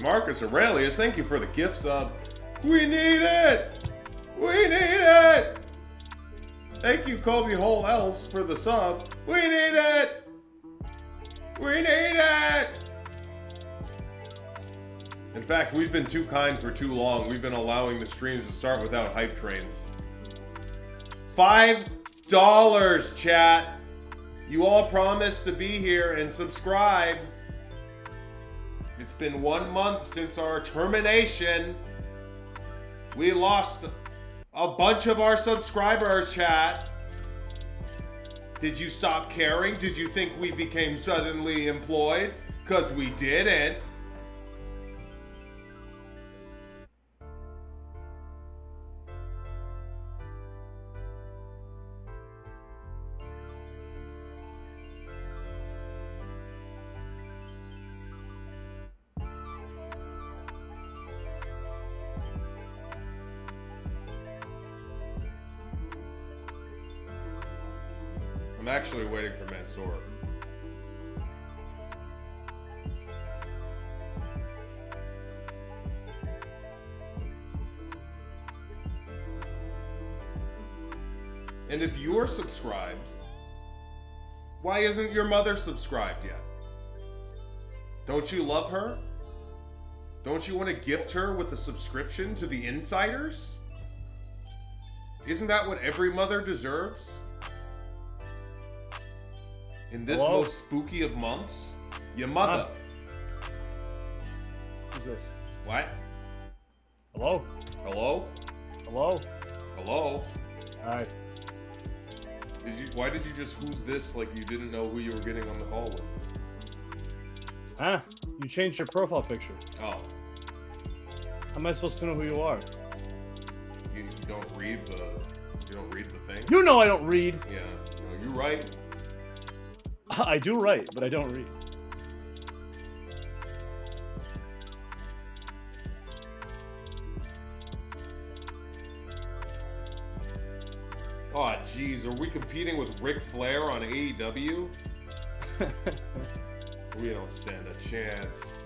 Marcus Aurelius, thank you for the gift sub. We need it! We need it! Thank you, Kobe Whole Else, for the sub. We need it! We need it! In fact, we've been too kind for too long. We've been allowing the streams to start without hype trains. $5, chat. You all promised to be here and subscribe. It's been 1 month since our termination. We lost a bunch of our subscribers, chat. Did you stop caring? Did you think we became suddenly employed? Because we didn't. I'm actually waiting for Mansoor. And if you're subscribed, why isn't your mother subscribed yet? Don't you love her? Don't you want to gift her with a subscription to the Insiders? Isn't that what every mother deserves? In this most spooky of months? Your mother. Who's this? What? Hello? Hello? Hello? Hello? Hi. Why did you just who's this like you didn't know who you were getting on the call with? Huh? You changed your profile picture. Oh. How am I supposed to know who you are? You don't read the thing? You know I don't read. Yeah. No, you right. I do write, but I don't read. Oh, jeez. Are we competing with Ric Flair on AEW? We don't stand a chance.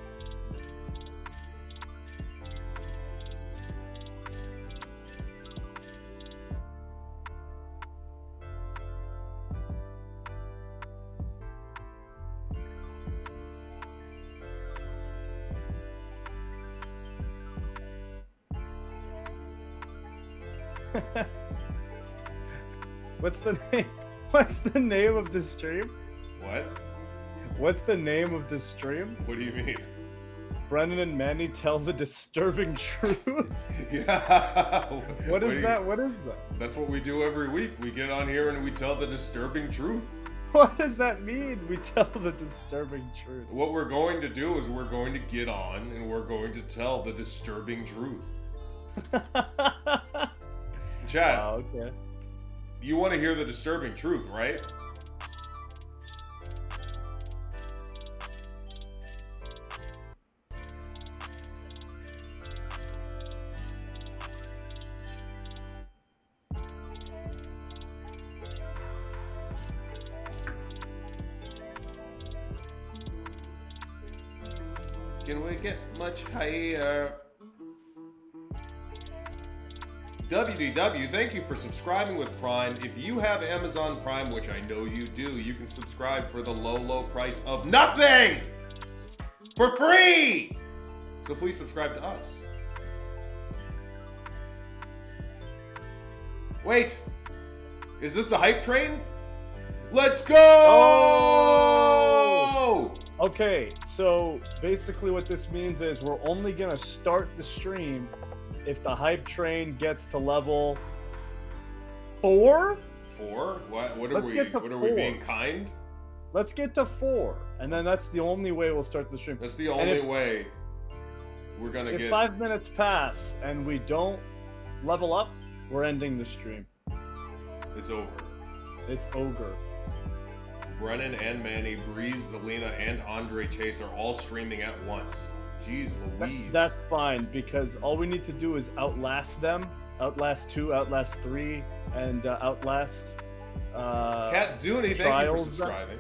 What's the name? What's the name of this stream? What? What's the name of this stream? What do you mean? Brennan and Manny tell the disturbing truth. Yeah. What is that? What is that? That's what we do every week. We get on here and we tell the disturbing truth. What does that mean? We tell the disturbing truth. What we're going to do is we're going to get on and we're going to tell the disturbing truth. Chat. Oh, okay. You want to hear the disturbing truth, right? Can we get much higher? WDW, thank you for subscribing with Prime. If you have Amazon Prime, which I know you do, you can subscribe for the low price of nothing! For free! So please subscribe to us. Wait! Is this a hype train? Let's go! Oh! Okay, so basically what this means is we're only gonna start the stream if the hype train gets to level 4? 4? What are Let's we? get to What are 4. we being kind? Let's get to 4, and then that's the only way we'll start the stream. That's the only way we're gonna if get. 5 minutes pass and we don't level up, we're ending the stream. It's over. It's ogre. Brennan and Manny, Breeze, Zelina, and Andre Chase are all streaming at once. Jeez Louise. That's fine, because all we need to do is outlast them. Outlast 2, Outlast 3, and Outlast Cat Zuni, thank you for subscribing.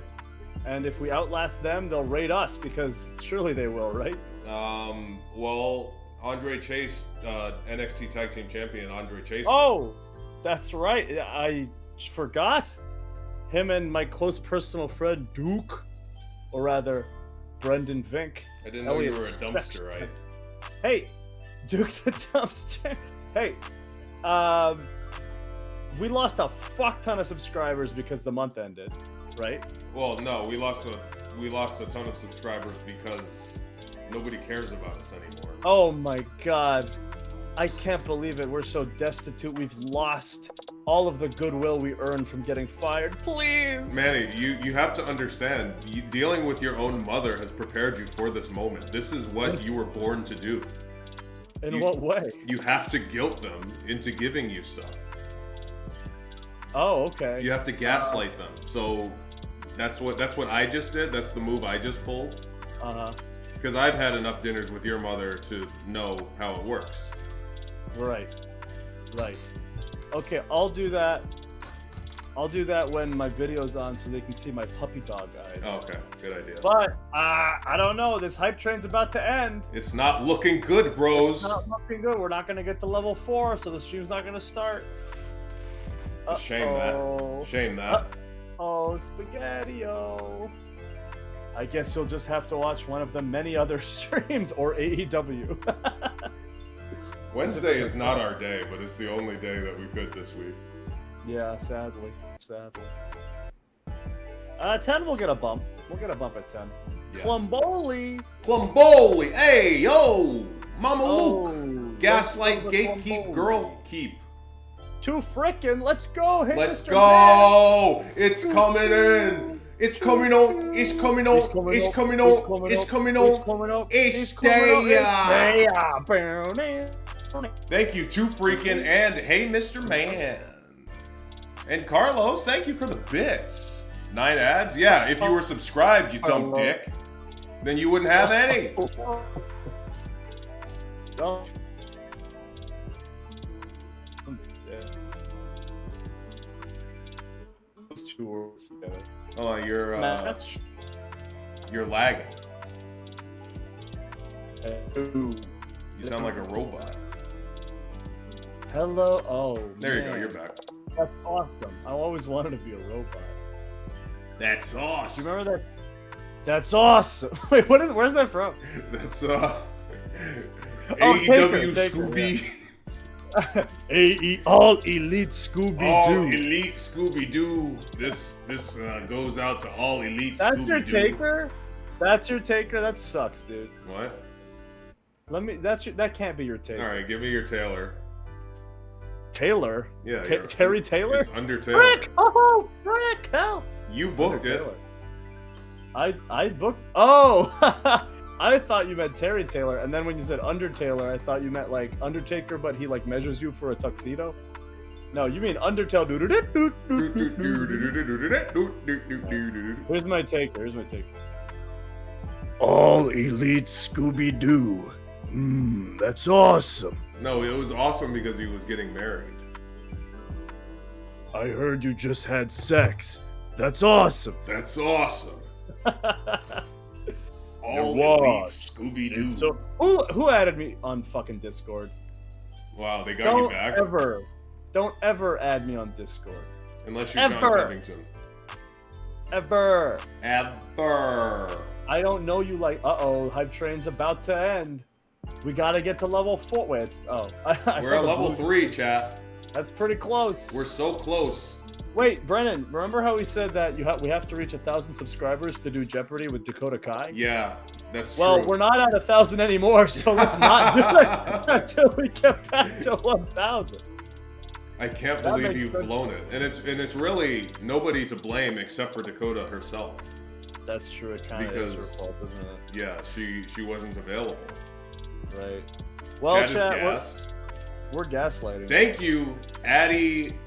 And if we outlast them, they'll raid us because surely they will, right? Well, Andre Chase, NXT Tag Team Champion Andre Chase. Oh, that's right. I forgot. Him and my close personal friend Duke, or rather, Brendan Vink. I didn't know you were a dumpster, right? Hey, Duke the dumpster. Hey, we lost a fuck ton of subscribers because the month ended, right? Well, no, we lost a ton of subscribers because nobody cares about us anymore. Oh my god. I can't believe it. We're so destitute. We've lost all of the goodwill we earned from getting fired. Please. Manny, you have to understand, dealing with your own mother has prepared you for this moment. This is what you were born to do. In what way? You have to guilt them into giving you stuff. Oh, okay. You have to gaslight them. So that's what I just did. That's the move I just pulled. Uh-huh. Because I've had enough dinners with your mother to know how it works. Right. Okay, I'll do that. I'll do that when my video's on so they can see my puppy dog eyes. Oh, okay, good idea. But, I don't know. This hype train's about to end. It's not looking good, bros. It's not looking good. We're not going to get to level 4, so the stream's not going to start. It's a shame that. Shame that. Oh, Spaghetti-O. I guess you'll just have to watch one of the many other streams or AEW. Wednesday is not our day, but it's the only day that we could this week. Yeah, sadly. 10 we'll get a bump. We'll get a bump at 10. Yeah. Clumboli, hey, yo! Mama Luke! Gaslight, gatekeep, girl keep. Too frickin', let's go! Hey, let's Mr. go! Man. It's coming in! It's coming on! It's coming on! It's coming on! It's coming on! It's there! Thank you, Too Freakin' and Hey Mr. Man. And Carlos, thank you for the bits. 9 ads? Yeah, if you were subscribed, you dumb dick, then you wouldn't have any. Those two words together. Oh, you're lagging. Ooh. You sound like a robot. Hello. Oh, there man. You go. You're back. That's awesome. I always wanted to be a robot. That's awesome. Do you remember that? That's awesome. Wait, where's that from? That's AEW Scooby. Yeah. All Elite Scooby Doo. All Elite Scooby Doo. This goes out to all Elite Scooby Doo. That's your taker? That's your taker? That sucks, dude. What? That can't be your taker. All right, give me your Taylor. Taylor? Yeah. Terry Taylor? It's under Taylor. Frick! Oh, frick! Hell! You booked it. I booked. Oh, I thought you meant Terry Taylor, and then when you said Under Taylor, I thought you meant like Undertaker, but he like measures you for a tuxedo. No, you mean Undertale. Here's my taker. All Elite Scooby Doo. That's awesome. No, it was awesome because he was getting married. I heard you just had sex. That's awesome. That's awesome. All Elite Scooby Doo. So, who added me on fucking Discord? Wow, they got you back. Don't ever add me on Discord. Unless you're John Covington. Ever. I don't know you like. Hype train's about to end. We gotta get to level 4. Wait, we're at level 3, chat. That's pretty close. We're so close. Wait, Brennan, remember how we said that we have to reach 1,000 subscribers to do Jeopardy with Dakota Kai? Yeah, that's true. Well, we're not at 1,000 anymore, so let's not do it until we get back to 1,000. I can't believe you've blown it, and it's really nobody to blame except for Dakota herself. That's true. It kind of is her fault, isn't it? Yeah, she wasn't available. Right. Well, chat, we're gaslighting. Thank you, Addy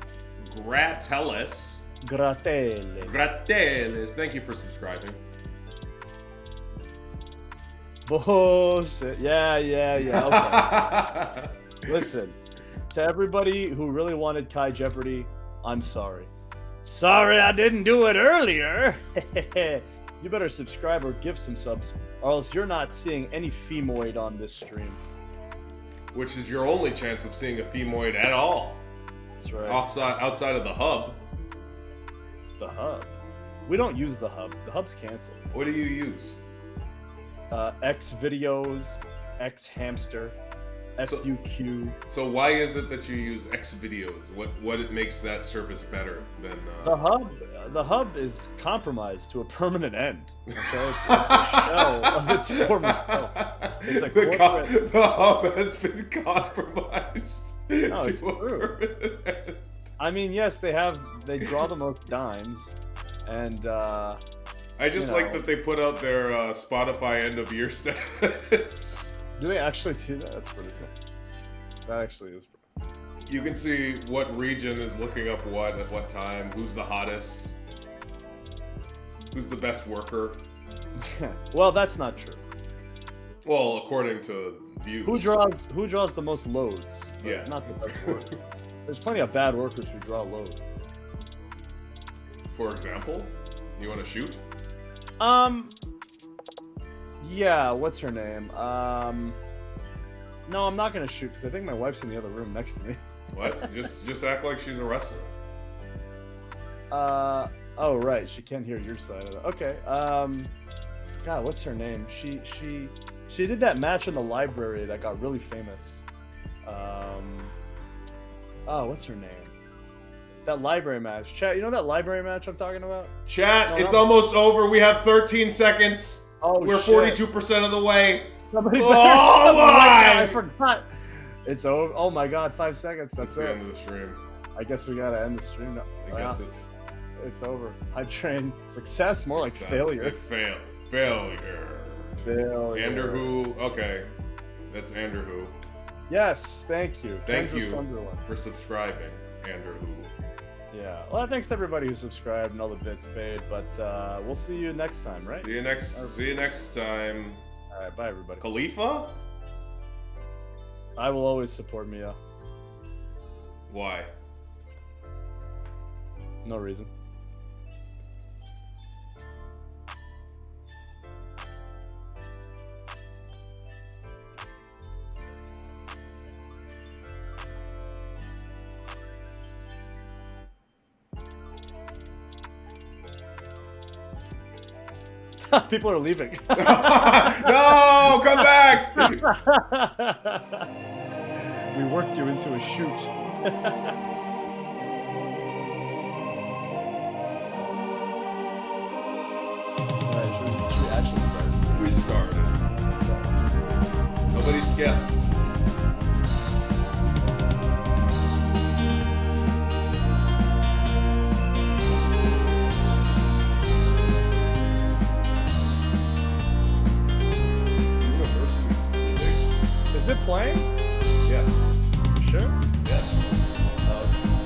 Gratelis. Thank you for subscribing. Bullshit. Yeah. Okay. Listen, to everybody who really wanted Kai Jeopardy, I'm sorry. Sorry I didn't do it earlier. you better subscribe or give some subs, or else you're not seeing any femoid on this stream. Which is your only chance of seeing a femoid at all. That's right. Outside of the hub. The hub. We don't use the hub. The hub's canceled. What do you use? X videos, X hamster, FUQ. So why is it that you use X videos? What it makes that service better than The hub is compromised to a permanent end. Okay, it's a shell of its former self. It's a corporate. The hub has been compromised. No, it's true. I mean, yes, they draw the most dimes, and I just like that they put out their Spotify end of year stats. Do they actually do that? That's pretty cool. That actually is pretty cool. You can see what region is looking up what at what time, who's the hottest, who's the best worker. Well, that's not true. Well, according to views. Who draws the most loads? Yeah. Not the best worker. There's plenty of bad workers who draw load. For example, you want to shoot? Yeah, what's her name? No, I'm not gonna shoot because I think my wife's in the other room next to me. What? just act like she's a wrestler. Oh right, she can't hear your side of it. Okay. God, what's her name? She did that match in the library that got really famous. Oh, what's her name? That library match. Chat, you know that library match I'm talking about? Chat, it's almost over. We have 13 seconds. Oh, we're shit. 42% of the way. Somebody oh my! I forgot. It's over. Oh my god, 5 seconds. That's the it. end of the stream. I guess we gotta end the stream now. I guess it's over. Hype train success, more like failure. Failure. Ander who? Okay, that's Ander who. Yes, thank you. Thank you for subscribing, Ander who. Yeah. Well, thanks to everybody who subscribed and all the bits paid. But we'll see you next time, right? See you next time. All right. Bye, everybody. Khalifa? I will always support Mia. Why? No reason. People are leaving. No, come back! We worked you into a shoot. Alright, should we actually start? We started. Nobody skip. Is it playing? Yeah. You sure? Yeah.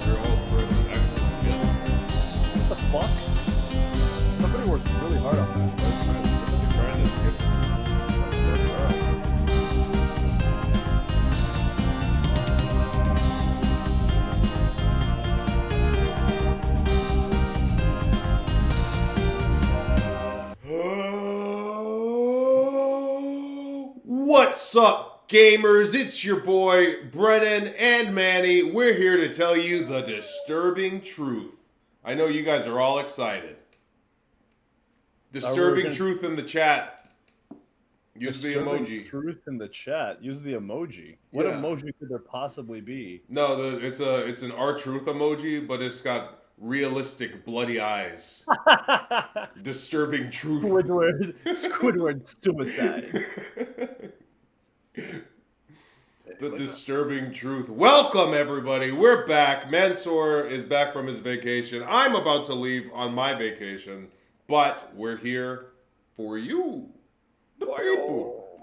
They're all for the access skill. What the fuck? Somebody worked really hard on that. They're trying to skip it. That's really hard. What's up, gamers? It's your boy Brennan and Manny. We're here to tell you the disturbing truth. I know you guys are all excited. Disturbing truth in the chat. Use the emoji. Truth in the chat. Use the emoji. What emoji could there possibly be? No, it's an R-Truth emoji, but it's got realistic bloody eyes. Disturbing truth. Squidward suicide. The disturbing truth. Welcome, everybody. We're back. Mansoor is back from his vacation. I'm about to leave on my vacation, but we're here for you. The people.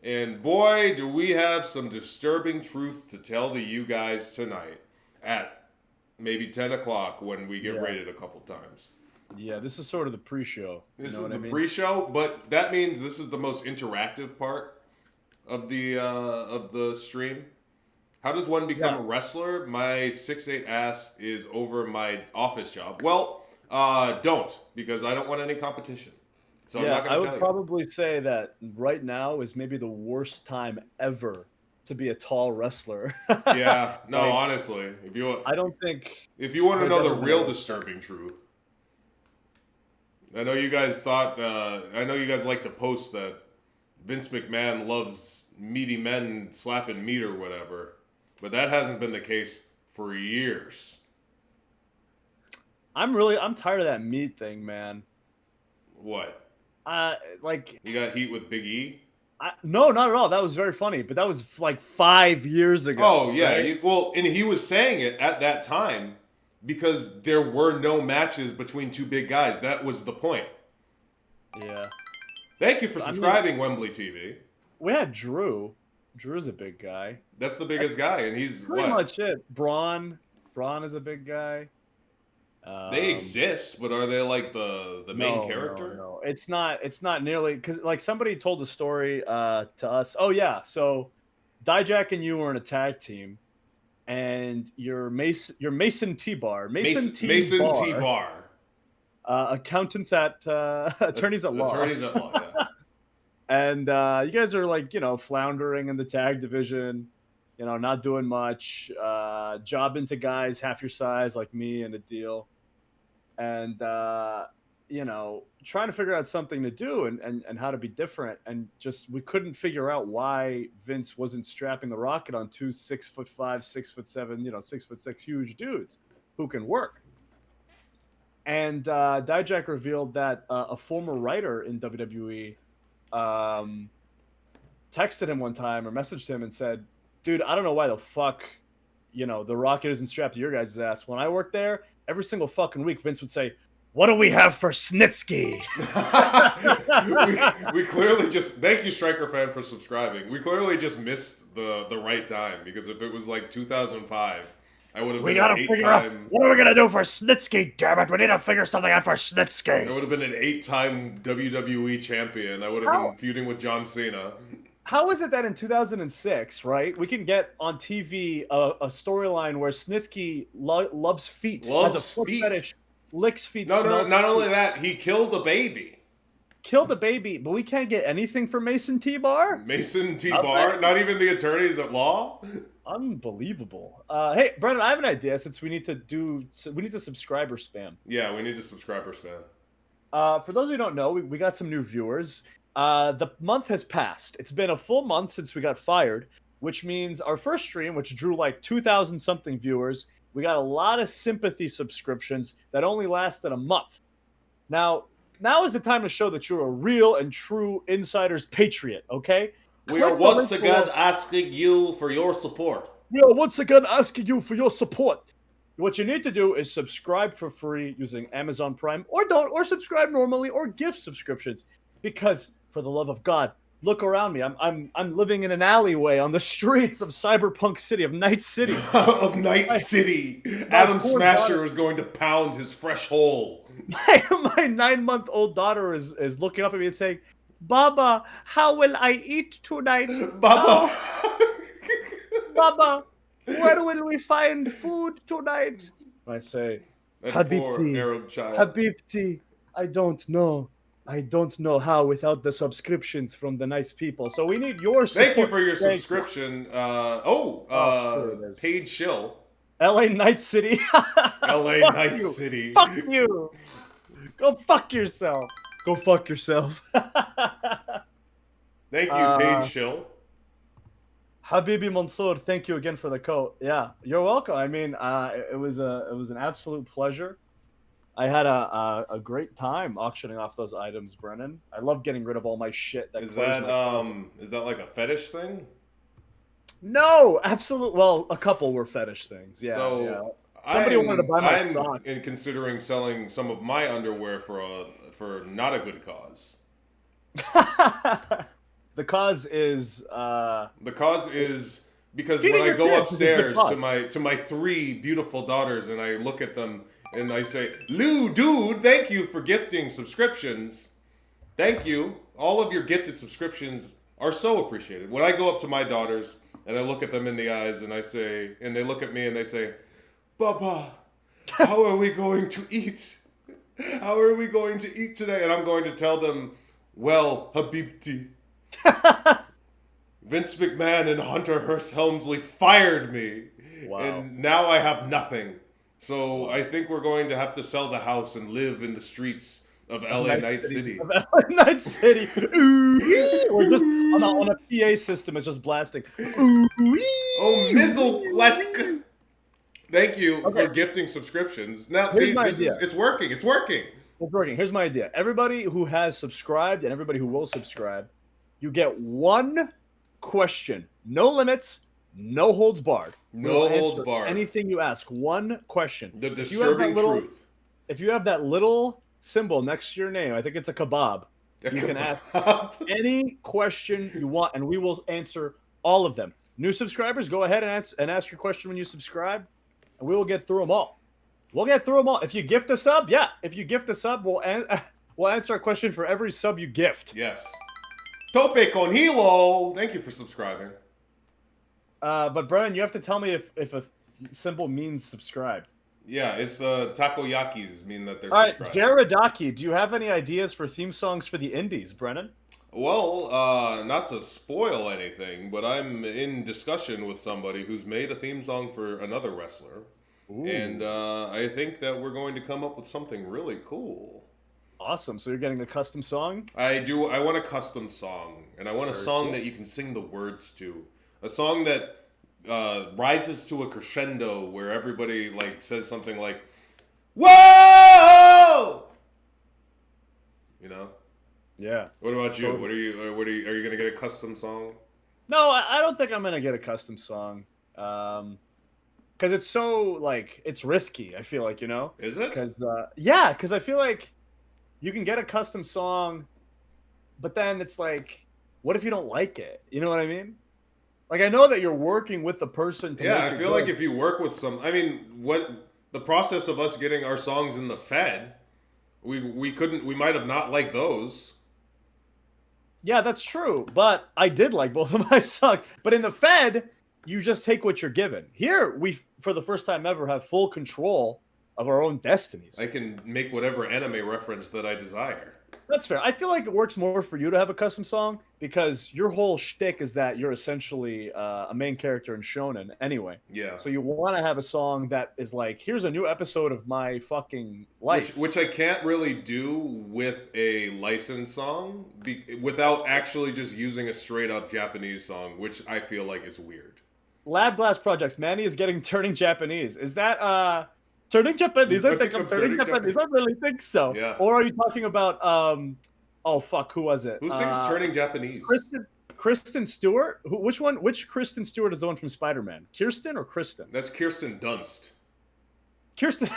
And boy, do we have some disturbing truths to tell to you guys tonight at maybe 10 o'clock when we get rated a couple times. Yeah, this is sort of the pre-show. This is the pre-show, but that means this is the most interactive part of the stream. How does one become a wrestler? My 6'8" ass is over my office job. Well, Don't, because I don't want any competition. So I'm Yeah, not I going to would tell you. probably say that right now is maybe the worst time ever to be a tall wrestler. Yeah, no, Like, honestly, I don't think if you want to there's know ever the been a real worse time. disturbing truth, I know you guys thought. I know you guys like to post that Vince McMahon loves meaty men slapping meat or whatever, but that hasn't been the case for years. I'm tired of that meat thing, man. What? Like, You got heat with Big E? no, not at all. That was very funny, but that was like 5 years ago, Oh yeah, right? well, and he was saying it at that time because there were no matches between two big guys. That was the point. Yeah. Thank you for I mean, subscribing, Wembley TV. we had Drew. Drew's a big guy. That's the biggest guy, and he's Pretty what? much it. Braun is a big guy. They exist, but are they like the main character? No. It's not nearly because like somebody told a story to us. Oh yeah, so Dijak and you were in a tag team, and your Mason T Bar, Mason T Bar, accountants at attorneys at law. Attorneys at law, yeah. And you guys are like, floundering in the tag division, not doing much, jobbing to guys half your size like me and a deal. And, trying to figure out something to do and how to be different. And just, we couldn't figure out why Vince wasn't strapping the rocket on two 6'5", 6'7", 6'6" huge dudes who can work. And Dijak revealed that a former writer in WWE texted him one time or messaged him and said, dude, I don't know why the fuck, the rocket isn't strapped to your guys' ass. When I worked there, every single fucking week, Vince would say, what do we have for Snitsky? we clearly just, thank you, Striker fan, for subscribing. We clearly just missed the right time, because if it was like 2005, I would have been an 8-time. What are we gonna do for Snitsky? Damn it, we need to figure something out for Snitsky. I would have been an 8-time WWE champion. I would have been feuding with John Cena. How is it that in 2006, right, we can get on TV a storyline where Snitsky loves feet, has a foot fetish, licks feet? No, not only that, he killed a baby. Killed a baby, but we can't get anything for Mason T Bar. Mason T Bar, not even the attorneys at law. Unbelievable. Hey, Brennan, I have an idea. Since we need to subscriber spam. Yeah, we need to subscriber spam. For those of you who don't know, we got some new viewers. The month has passed. It's been a full month since we got fired, which means our first stream, which drew like 2,000 something viewers, we got a lot of sympathy subscriptions that only lasted a month. Now is the time to show that you're a real and true Insider's patriot, okay? We are once again asking you for your support. We are once again asking you for your support. What you need to do is subscribe for free using Amazon Prime, or subscribe normally, or gift subscriptions. Because, for the love of God, look around me. I'm living in an alleyway on the streets of Cyberpunk City, of Night City. Of Night City. Adam Smasher is going to pound his fresh hole. My 9-month-old daughter is looking up at me and saying, Baba, how will I eat tonight? Baba. Baba, where will we find food tonight? I say, Habibti, I don't know. I don't know how without the subscriptions from the nice people. So we need your support. Thank you for your subscription. Paid shill. LA Night City. LA Night City. Fuck you. Go fuck yourself. Go fuck yourself. Thank you, paid shill. Habibi Mansoor, thank you again for the coat. Yeah, you're welcome. I mean, it was an absolute pleasure. I had a great time auctioning off those items, Brennan. I love getting rid of all my shit. Is that like a fetish thing? No, absolutely. Well, a couple were fetish things. Yeah. So yeah. Somebody wanted to buy my sock. I'm considering selling some of my underwear for not a good cause. The cause is because when I go upstairs to my 3 beautiful daughters and I look at them and I say, Lou, dude, thank you for gifting subscriptions. Thank you. All of your gifted subscriptions are so appreciated. When I go up to my daughters and I look at them in the eyes and I say, and they look at me and they say, Baba, how are we going to eat? How are we going to eat today? And I'm going to tell them, well, Habibti, Vince McMahon and Hunter Hearst Helmsley fired me. Wow. And now I have nothing. So I think we're going to have to sell the house and live in the streets of LA Night City. Of LA Night City. Or just on a PA system, it's just blasting. Oh, Mizzle. Thank you for gifting subscriptions. Now, see, it's working. It's working. It's working. Here's my idea. Everybody who has subscribed and everybody who will subscribe, you get one question. No limits, no holds barred. No holds barred. Anything you ask. One question. The disturbing truth. If you have that little symbol next to your name, I think it's a kebab. You can ask any question you want, and we will answer all of them. New subscribers, go ahead and ask your question when you subscribe, and we will get through them all. We'll get through them all. If you gift a sub, if you gift a sub, we'll answer a question for every sub you gift. Yes. Tope con hilo. Thank you for subscribing. But Brennan, you have to tell me if a symbol means subscribed. Yeah, it's the takoyakis mean that they're subscribed. All right, Jaredaki, do you have any ideas for theme songs for the indies, Brennan? Well, not to spoil anything, but I'm in discussion with somebody who's made a theme song for another wrestler. Ooh. And I think that we're going to come up with something really cool. Awesome. So you're getting a custom song? I do. I want a custom song, and I want a song that you can sing the words to. A song that rises to a crescendo where everybody like says something like, "Whoa!" You know? Yeah. What about you? What are you gonna get a custom song? No, I don't think I'm gonna get a custom song. Because it's so it's risky. I feel like, you know. Is it? Because I feel like you can get a custom song, but then it's like, what if you don't like it? You know what I mean? Like, I know that you're working with the person to make I feel like if you work with what the process of us getting our songs in the Fed, we might have not liked those. Yeah, that's true. But I did like both of my songs. But in the Fed, you just take what you're given. Here, we, for the first time ever, have full control of our own destinies. I can make whatever anime reference that I desire. That's fair. I feel like it works more for you to have a custom song because your whole shtick is that you're essentially a main character in shonen anyway. Yeah. So you want to have a song that is like, here's a new episode of my fucking life. Which I can't really do with a licensed song without actually just using a straight up Japanese song, which I feel like is weird. Lab Glass Projects. Manny is getting turning Japanese. Is that turning Japanese? I think I'm turning Japanese. I really think so. Yeah. Or are you talking about oh fuck, who was it? Who sings turning Japanese? Kristen Stewart? Which one? Which Kristen Stewart is the one from Spider-Man? Kirsten or Kristen? That's Kirsten Dunst. Kirsten,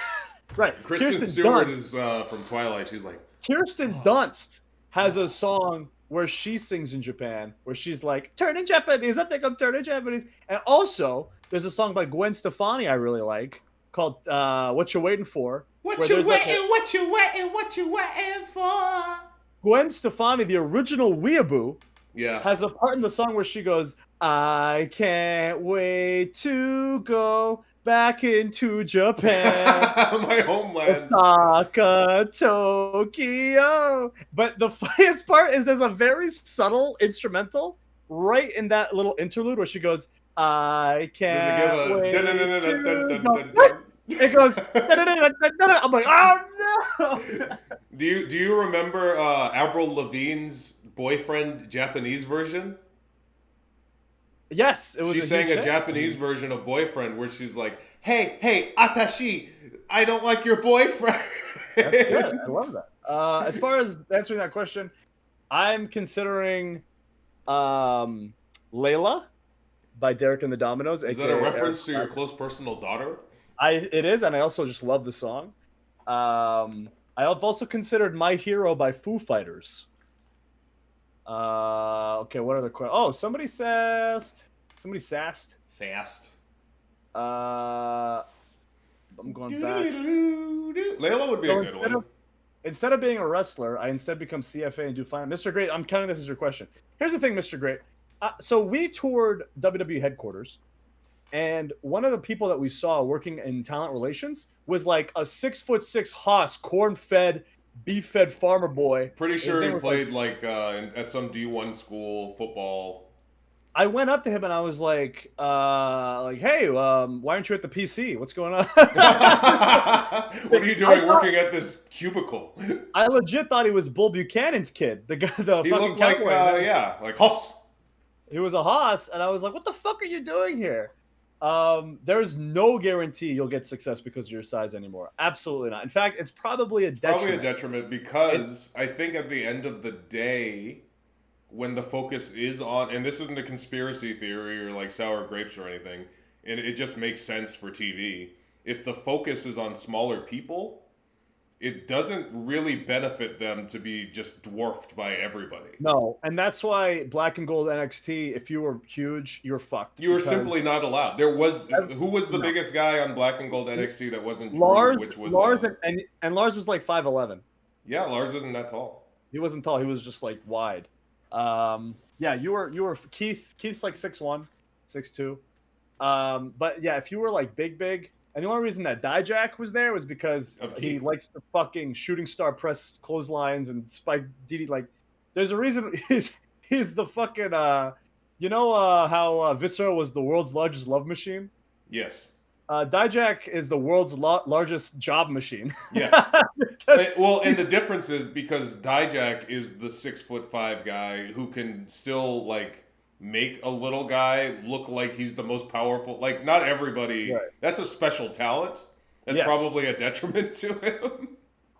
right? Kristen Stewart is from Twilight. She's like Kirsten Dunst has a song where she sings in Japan, where she's like turning Japanese. I think I'm turning Japanese. And also, there's a song by Gwen Stefani I really like called "What You Waiting For." What you waiting? What you waiting? What you waiting for? Gwen Stefani, the original weeaboo, has a part in the song where she goes, "I can't wait to go back into Japan, my homeland, Osaka, Tokyo." But the funniest part is there's a very subtle instrumental right in that little interlude where she goes, "I can't wait to go." It goes. I'm like, oh no. Do you remember Avril Lavigne's boyfriend Japanese version? Yes, it was. She sang a Japanese version of Boyfriend where she's like, "Hey, Atashi, I don't like your boyfriend." That's good. I love that. As far as answering that question, I'm considering Layla by Derek and the Dominoes. Is that a reference to your close personal daughter? It is, and I also just love the song. I've also considered My Hero by Foo Fighters. Okay, what are the questions? Oh, somebody sassed. Sassed. I'm going back. Layla would be a good one. Instead of being a wrestler, I instead become CFA and do fine. Mr. Great, I'm counting this as your question. Here's the thing, Mr. Great. So we toured WWE headquarters, And one of the people that we saw working in talent relations was like a 6'6" hoss, corn-fed, beef-fed farmer boy. Pretty His sure name he was like, played at some D1 school football. I went up to him and I was like, hey, why aren't you at the PC? What's going on? What are you doing working at this cubicle? I legit thought he was Bull Buchanan's kid, the guy, the He fucking looked like, cowboy. like Huss. He was a hoss, and I was like, what the fuck are you doing here? There's no guarantee you'll get success because of your size anymore. Absolutely not. In fact, it's probably a detriment. Probably a detriment because I think at the end of the day, when the focus is on, and this isn't a conspiracy theory or like sour grapes or anything, and it just makes sense for TV. If the focus is on smaller people, it doesn't really benefit them to be just dwarfed by everybody. No, and that's why Black and Gold NXT, if you were huge, you're fucked. You were simply not allowed. Who was the biggest guy on Black and Gold NXT that wasn't Drew, Lars? which was Lars and Lars was like 5'11". Yeah, Lars isn't that tall. He wasn't tall. He was just like wide. Yeah, you were Keith. Keith's like 6'1", 6'2". But yeah, if you were like big, and the only reason that Dijak was there was because he likes to fucking shooting star press clotheslines and spike DD. Like, there's a reason he's the fucking how Viscera was the world's largest love machine. Yes. Dijak is the world's largest job machine. Yes. Well, and the difference is because Dijak is the 6'5" guy who can still like make a little guy look like he's the most powerful. Like, not everybody. Right. That's a special talent. That's probably a detriment to him.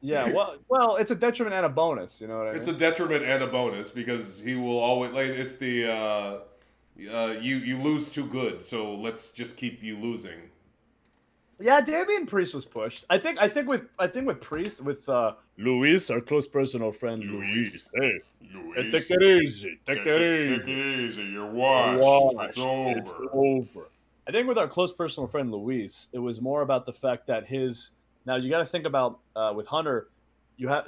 Yeah, well, it's a detriment and a bonus. You know what I mean? It's a detriment and a bonus because he will always like. It's the you lose too good, so let's just keep you losing. Yeah, Damian Priest was pushed. I think with Priest, with Luis, our close personal friend Luis. Hey, Luis. Take it easy. Take it easy. You're washed. It's over. I think with our close personal friend Luis, it was more about the fact that now you got to think about with Hunter,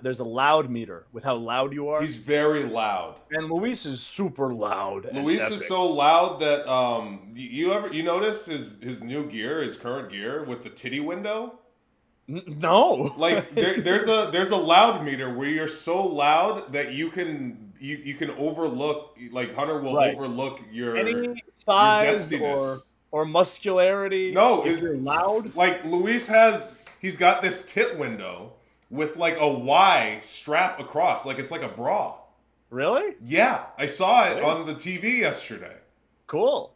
there's a loud meter with how loud you are. He's very loud. And Luis is super loud. Luis is so loud that you notice his new gear, his current gear with the titty window? No. Like there's a loud meter where you're so loud that you can overlook, like Hunter will overlook your any size your or muscularity. No, if you're loud. Like Luis he's got this tit window with like a Y strap across, like it's like a bra. Really? Yeah, I saw it on the TV yesterday. Cool.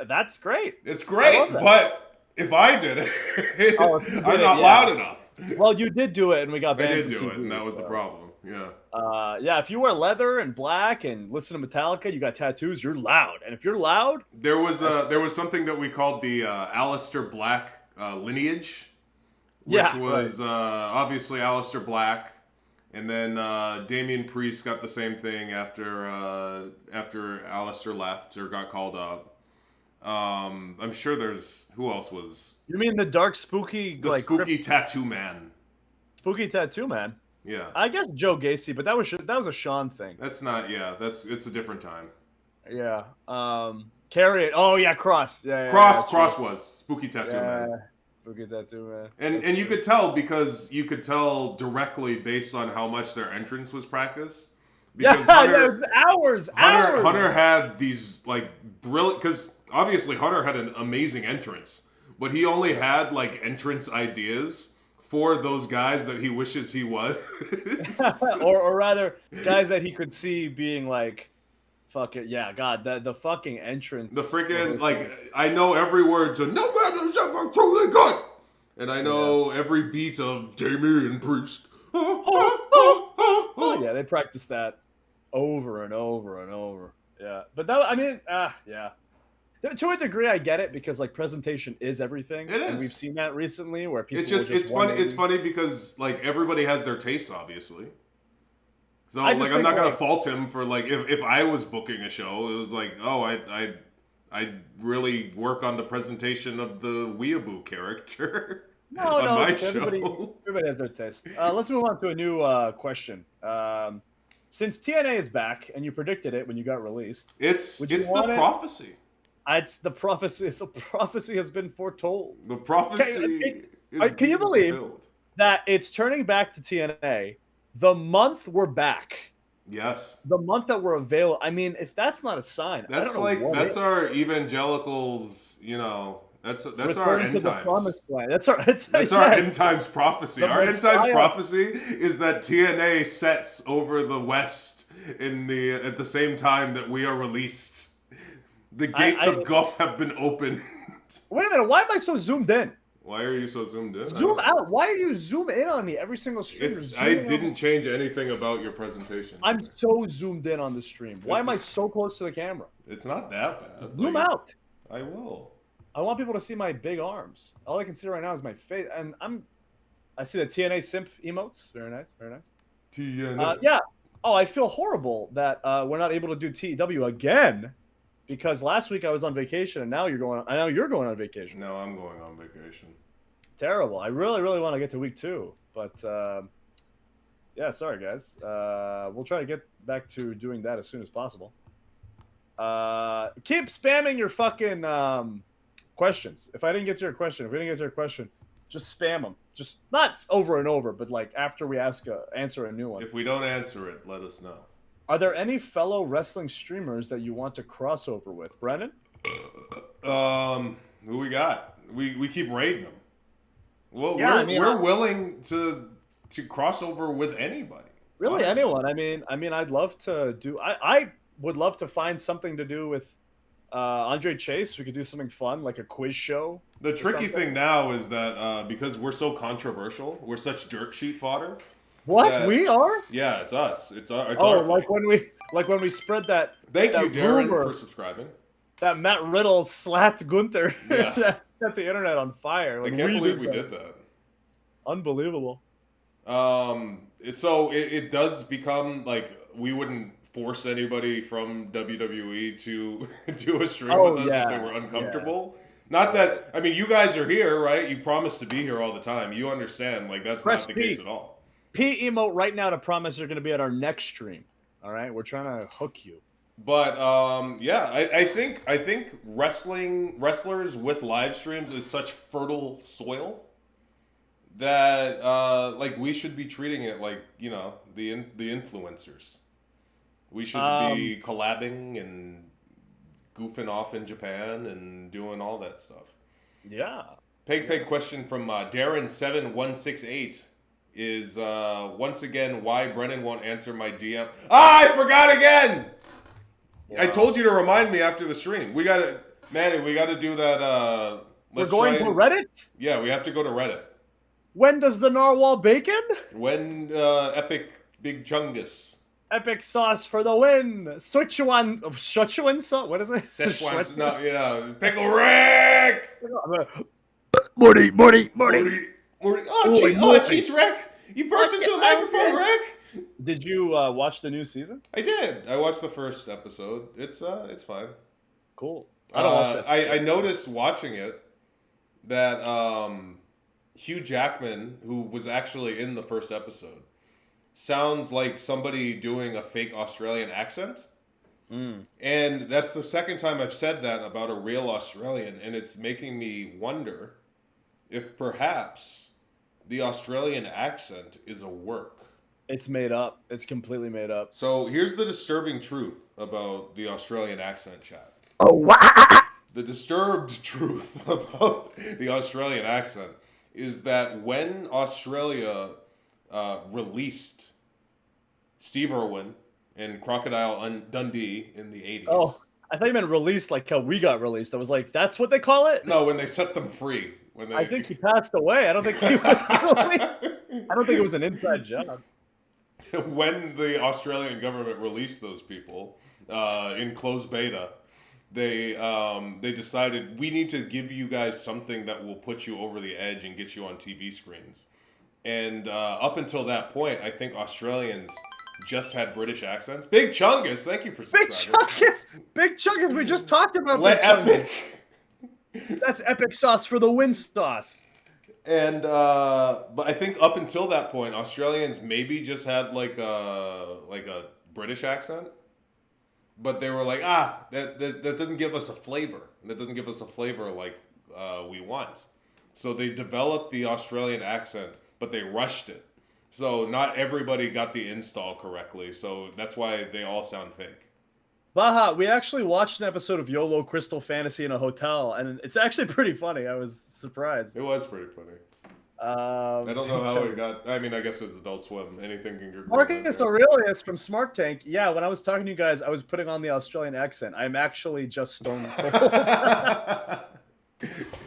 That's great. It's great, but if I did it, I'm not loud enough. Well, you did do it, and we got banned. I did do it, and that was the problem. Yeah. Yeah. If you wear leather and black and listen to Metallica, you got tattoos. You're loud, and if you're loud, there was something that we called the Aleister Black lineage. Which was obviously Aleister Black, and then Damian Priest got the same thing after Aleister left or got called up. I'm sure there's who else was. You mean the dark spooky spooky tattoo man? Spooky tattoo man. Yeah. I guess Joe Gacy, but that was a Sean thing. That's not. Yeah. It's a different time. Yeah. Carry it. Oh yeah, Cross. Yeah. Cross was spooky tattoo man. Spooky tattoo man. And you could tell because you could tell directly based on how much their entrance was practiced. Because hours. Hunter had these like brilliant, because obviously Hunter had an amazing entrance, but he only had like entrance ideas for those guys that he wishes he was, or rather guys that he could see being like. Fuck it, yeah, God, the fucking entrance. The freaking, like, I know every word to "No man is ever truly good," and I know every beat of Damian Priest. Oh, yeah, they practice that over and over and over. Yeah, but that, I mean, yeah. To a degree, I get it because like presentation is everything. It is, and we've seen that recently where people. It's funny. It's funny because like everybody has their tastes, obviously. So like I'm not gonna fault him for like if I was booking a show, it was like, oh, I'd really work on the presentation of the Weeaboo character. on my show. Everybody has their taste. Let's move on to a new question. Since TNA is back and you predicted it when you got released, it's the prophecy. It's the prophecy. The prophecy has been foretold. The prophecy is Can you being believe fulfilled. that it's turning back to TNA the month we're back? Yes. The month that we're available. I mean, if that's not a sign, I don't know what That's is. our evangelicals, that's our Return to end the times. promised land. That's That's our yes. end times prophecy. The Our end times Messiah. prophecy is that TNA sets over the West at the same time that we are released. The gates I of Guff have been opened. wait a minute. Why am I so zoomed in? Why are you so zoomed in? Zoom out. Why are you zoom in on me every single stream? You're I zooming didn't on. change anything about your presentation. I'm so zoomed in on the stream. Why am I so close to the camera? It's not that bad. Zoom out. I will. I want people to see my big arms. All I can see right now is my face, and I see the TNA simp emotes. Very nice, very nice. TNA. Yeah. Oh, I feel horrible that we're not able to do TEW again because last week I was on vacation, and now you're going. I know you're going on vacation. No, I'm going on vacation. Terrible. I really, really want to get to week 2, but yeah, sorry guys. We'll try to get back to doing that as soon as possible. Keep spamming your fucking questions. If I didn't get to your question, just spam them. Just not over and over, but like after we answer a new one. If we don't answer it, let us know. Are there any fellow wrestling streamers that you want to cross over with, Brennan? Who we got? We keep raiding them. Well, yeah, we're willing to cross over with anybody. Really, honestly. Anyone. I mean, I'd love to do. I would love to find something to do with Andre Chase. We could do something fun, like a quiz show. The tricky thing now is that because we're so controversial, we're such dirt sheet fodder. What we are? Yeah, it's us. It's our like when we spread that. Thank you, Darren, for subscribing. That Matt Riddle slapped Gunther. Yeah. That set the internet on fire. Like, I can't believe we did that. Unbelievable. So it does become like we wouldn't force anybody from WWE to do a stream with us if they were uncomfortable. Yeah. Not that, I mean, you guys are here, right? You promise to be here all the time. You understand, like, that's not the case at all. P emote right now to promise you're going to be at our next stream. All right? We're trying to hook you. But, yeah, I think wrestlers with live streams is such fertile soil that, like, we should be treating it like, the influencers. We should be collabing and goofing off in Japan and doing all that stuff. Yeah. Peg question from Darren7168 is once again why Brennan won't answer my DM. I forgot again. Wow. I told you to remind me after the stream. Manny, we gotta do that. We're going to Reddit? Yeah, we have to go to Reddit. When does the narwhal bacon? When Epic Big Chungus. Epic sauce for the win. Sichuan sauce. What is it? Szechuan. No, yeah. Pickle Rick. Morty. Oh, jeez, Rick. You burped into the microphone, Rick. Did you watch the new season? I did. I watched the first episode. It's fine. Cool. I don't watch that. I noticed watching it that Hugh Jackman, who was actually in the first episode, sounds like somebody doing a fake Australian accent. And that's the second time I've said that about a real Australian, and it's making me wonder if perhaps the Australian accent is a work. It's made up. It's completely made up. So here's the disturbing truth about the Australian accent, chat. Oh, wow. The disturbed truth about the Australian accent is that when Australia released Steve Irwin and Crocodile Dundee in the 80s. Oh, I thought you meant released like how we got released. I was like, that's what they call it? No, when they set them free. I think he passed away. I don't think he was released. I don't think it was an inside job. When the Australian government released those people in closed beta, they decided we need to give you guys something that will put you over the edge and get you on TV screens. And up until that point, I think Australians just had British accents. Big Chungus, thank you for subscribing. Big Chungus, we just talked about Big Chungus. That's epic sauce for the win sauce. And but I think up until that point, Australians maybe just had like a British accent. but they were like, that doesn't give us a flavor. That doesn't give us a flavor like we want. So they developed the Australian accent, but they rushed it. So not everybody got the install correctly. So that's why they all sound fake. Baha, we actually watched an episode of YOLO Crystal Fantasy in a hotel, and it's actually pretty funny. I was surprised. It was pretty funny. I don't know how it got. I mean, I guess it's Adult Swim. Anything can go. Marcus Aurelius from Smart Tank. Yeah, when I was talking to you guys, I was putting on the Australian accent. I'm actually just stone cold.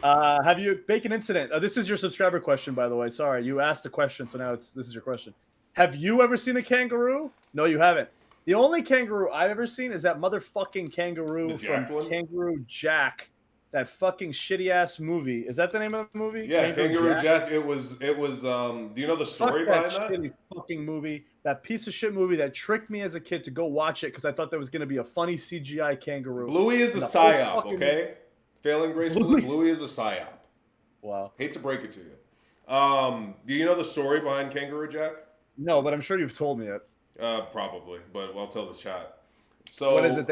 Have you Bacon Incident? This is your subscriber question, by the way. Sorry, you asked a question, so now this is your question. Have you ever seen a kangaroo? No, you haven't. The only kangaroo I've ever seen is that motherfucking kangaroo from Kangaroo Jack. That fucking shitty ass movie. Is that the name of the movie? Yeah, Kangaroo Jack. It was. Do you know the story behind that? Shitty fucking movie. That piece of shit movie that tricked me as a kid to go watch it because I thought there was gonna be a funny CGI kangaroo. Bluey is a psyop, okay? Failing gracefully, Bluey is a psyop. Wow. Hate to break it to you. Do you know the story behind Kangaroo Jack? No, but I'm sure you've told me it. Probably, but I'll tell the chat. So what is it?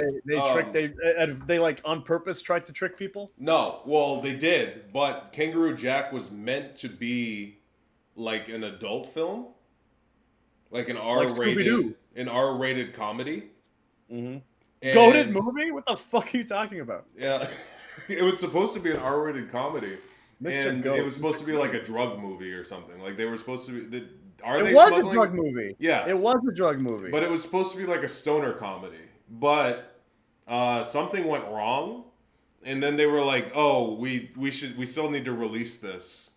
They like on purpose tried to trick people? No, well they did, but Kangaroo Jack was meant to be like an adult film, like an R-rated comedy. Mm-hmm. Goated movie? What the fuck are you talking about? Yeah, it was supposed to be an R-rated comedy, and Goat. it was supposed to be like a drug movie or something. Like they were supposed to be. It was a drug movie. Yeah, it was a drug movie. But it was supposed to be like a stoner comedy. But something went wrong, and then they were like, "Oh, we still need to release this,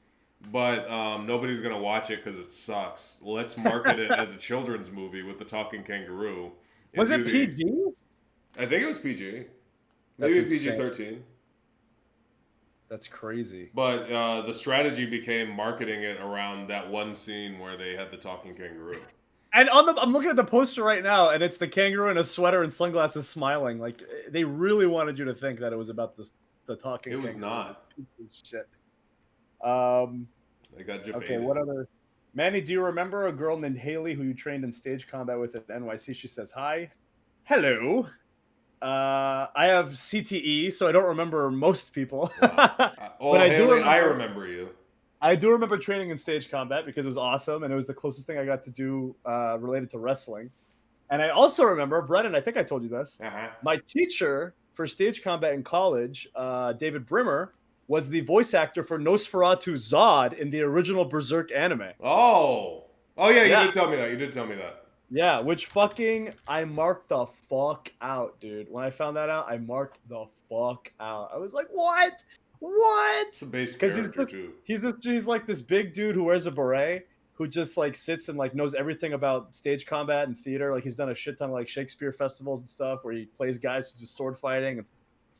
but nobody's gonna watch it because it sucks. Let's market it as a children's movie with the talking kangaroo." Was it PG? I think it was PG. Maybe PG-13. That's crazy. But the strategy became marketing it around that one scene where they had the talking kangaroo. And I'm looking at the poster right now, and it's the kangaroo in a sweater and sunglasses smiling. Like, they really wanted you to think that it was about the talking kangaroo. It was not. Shit. They got debated. Okay, what other... Manny, do you remember a girl named Haley who you trained in stage combat with at NYC? She says, hi. Hello. I have CTE, so I don't remember most people. Wow. But Haley, I remember you. I do remember training in stage combat because it was awesome, and it was the closest thing I got to do related to wrestling. And I also remember, Brennan, I think I told you this, my teacher for stage combat in college, David Brimmer, was the voice actor for Nosferatu Zod in the original Berserk anime. Oh yeah, you did tell me that. Yeah, which fucking, I marked the fuck out, dude. When I found that out, I marked the fuck out. I was like, what? What? It's a base character too. He's like this big dude who wears a beret, who just like sits and like knows everything about stage combat and theater. Like he's done a shit ton of like Shakespeare festivals and stuff where he plays guys who do sword fighting and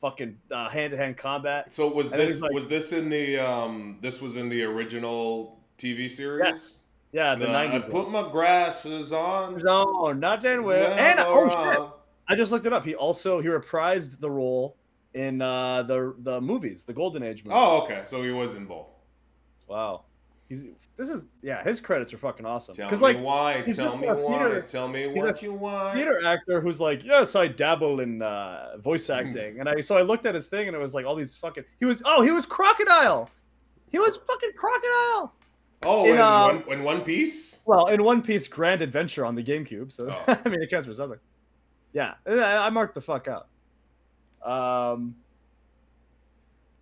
fucking hand-to-hand combat. So was this in the original TV series? Yes. Yeah, the 90s. I put my glasses on. No, not Dan Will. And shit, I just looked it up. He reprised the role in the movies, the Golden Age movies. Oh, okay. So he was in both. Wow. His credits are fucking awesome. Tell me why. Tell me what you want. Theater actor who's like, yes, I dabble in voice acting, and I looked at his thing and it was like all these fucking. He was Crocodile. He was fucking Crocodile. Oh, in One Piece? Well, in One Piece Grand Adventure on the GameCube. So I mean, it counts for something. Yeah, I marked the fuck out.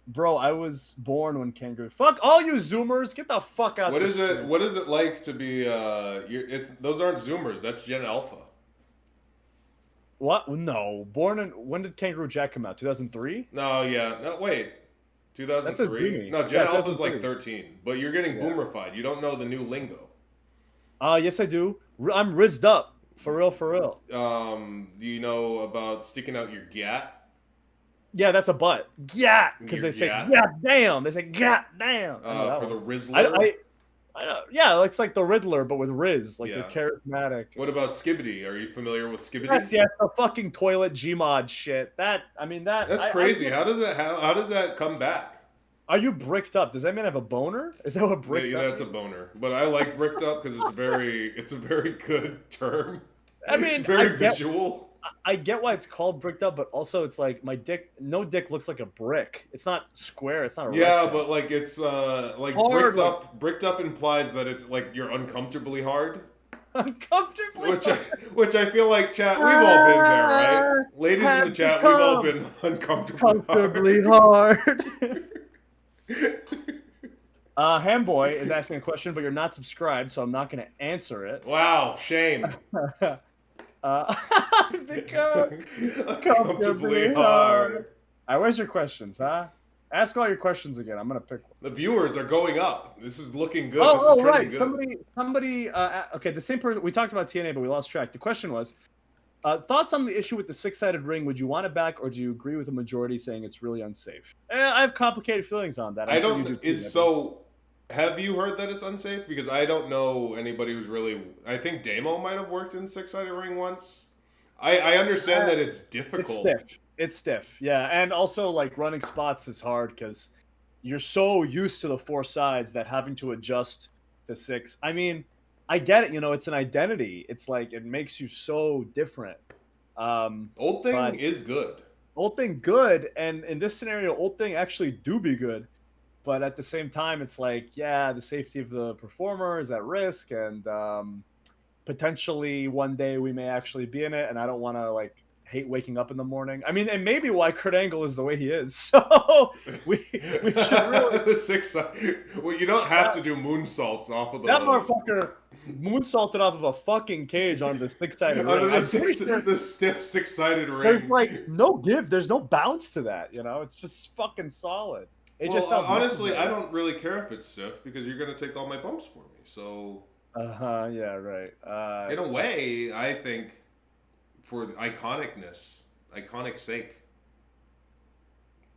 Bro, I was born when kangaroo. Fuck all you Zoomers, get the fuck out. What is it like to be? Those aren't Zoomers. That's Gen Alpha. What? No, when did Kangaroo Jack come out? 2003? No, yeah, no, wait. 2003? No, Gen Alpha's like 13. But you're getting boomerified. You don't know the new lingo. Yes, I do. I'm rizzed up. For real. Do you know about sticking out your gat? Yeah, that's a butt. Gat! Because they say, God damn. They say, God damn. For the Rizzler? I know. Yeah, it's like the Riddler, but with Riz. Like, the charismatic. What about Skibbity? Are you familiar with Skibbity? That's the fucking toilet Gmod shit. That's crazy. How does that come back? Are you bricked up? Does that mean I have a boner? Is that what bricked up? Yeah, that's a boner. But I like bricked up because it's a very good term. I mean, it's very visual. I get why it's called bricked up, but also it's like no dick looks like a brick. It's not square. It's not a Yeah, rectangle. but like it's like Hard, bricked like up. Bricked up implies that it's like you're uncomfortably hard. uncomfortably Which I, hard. which I feel like chat, we've all been there, right? Ladies in the Have chat, we've all become been uncomfortably comfortably hard. hard. Hamboy is asking a question, but you're not subscribed, so I'm not going to answer it. Wow, shame. Become Uncomfortably comfortably hard. hard. All right, where's your questions, huh? Ask all your questions again. I'm going to pick one. The viewers are going up. This is looking good. Oh, This is trending right. good. Somebody. Okay, the same person. We talked about TNA, but we lost track. The question was, thoughts on the issue with the six-sided ring? Would you want it back, or do you agree with the majority saying it's really unsafe? I have complicated feelings on that. I'm I sure don't. you do too, Is Evan. so. Have you heard that it's unsafe? Because I don't know anybody who's really. I think Damo might have worked in six-sided ring once. I understand that it's difficult. It's stiff. Yeah, and also like running spots is hard because you're so used to the four sides that having to adjust to six. I mean, I get it. It's an identity. It's like it makes you so different. Old thing But is good. old thing good, and in this scenario, old thing actually do be good. But at the same time, it's like, yeah, the safety of the performer is at risk, and potentially one day we may actually be in it, and I don't want to like hate waking up in the morning. I mean, and maybe why Kurt Angle is the way he is. So we should really The six. Well, you don't have to do moonsaults off of the. that motherfucker moonsaulted off of a fucking cage onto the six-sided ring. Under I'm pretty sure the stiff six-sided there's ring. like no give. There's no bounce to that. It's just fucking solid. It just does honestly, nothing. I don't really care if it's stiff because you're gonna take all my bumps for me. So. Yeah, right. In a way, I think for the iconic sake,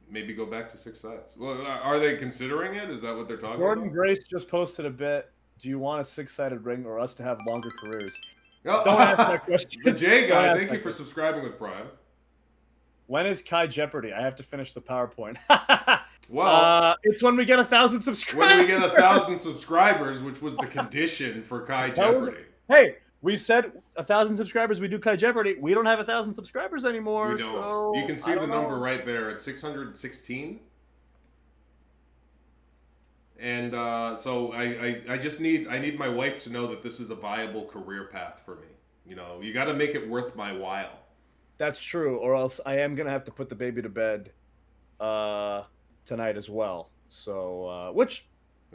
maybe go back to six sides. Well, are they considering it? Is that what they're talking Gordon about? Grace just posted a bit. Do you want a six-sided ring or us to have longer careers? Oh, Don't ask that question. The J Don't guy, ask thank that you for question. subscribing with Prime. When is Kai Jeopardy? I have to finish the PowerPoint. Well, it's when we get 1,000 subscribers. when we get 1,000 subscribers, which was the condition for Kai Jeopardy. Hey, we said 1,000 subscribers. We do Kai Jeopardy. We don't have 1,000 subscribers anymore. We don't. So You can see the number right there at 616. And so I just need my wife to know that this is a viable career path for me. You got to make it worth my while. That's true, or else I am gonna have to put the baby to bed tonight as well. So, which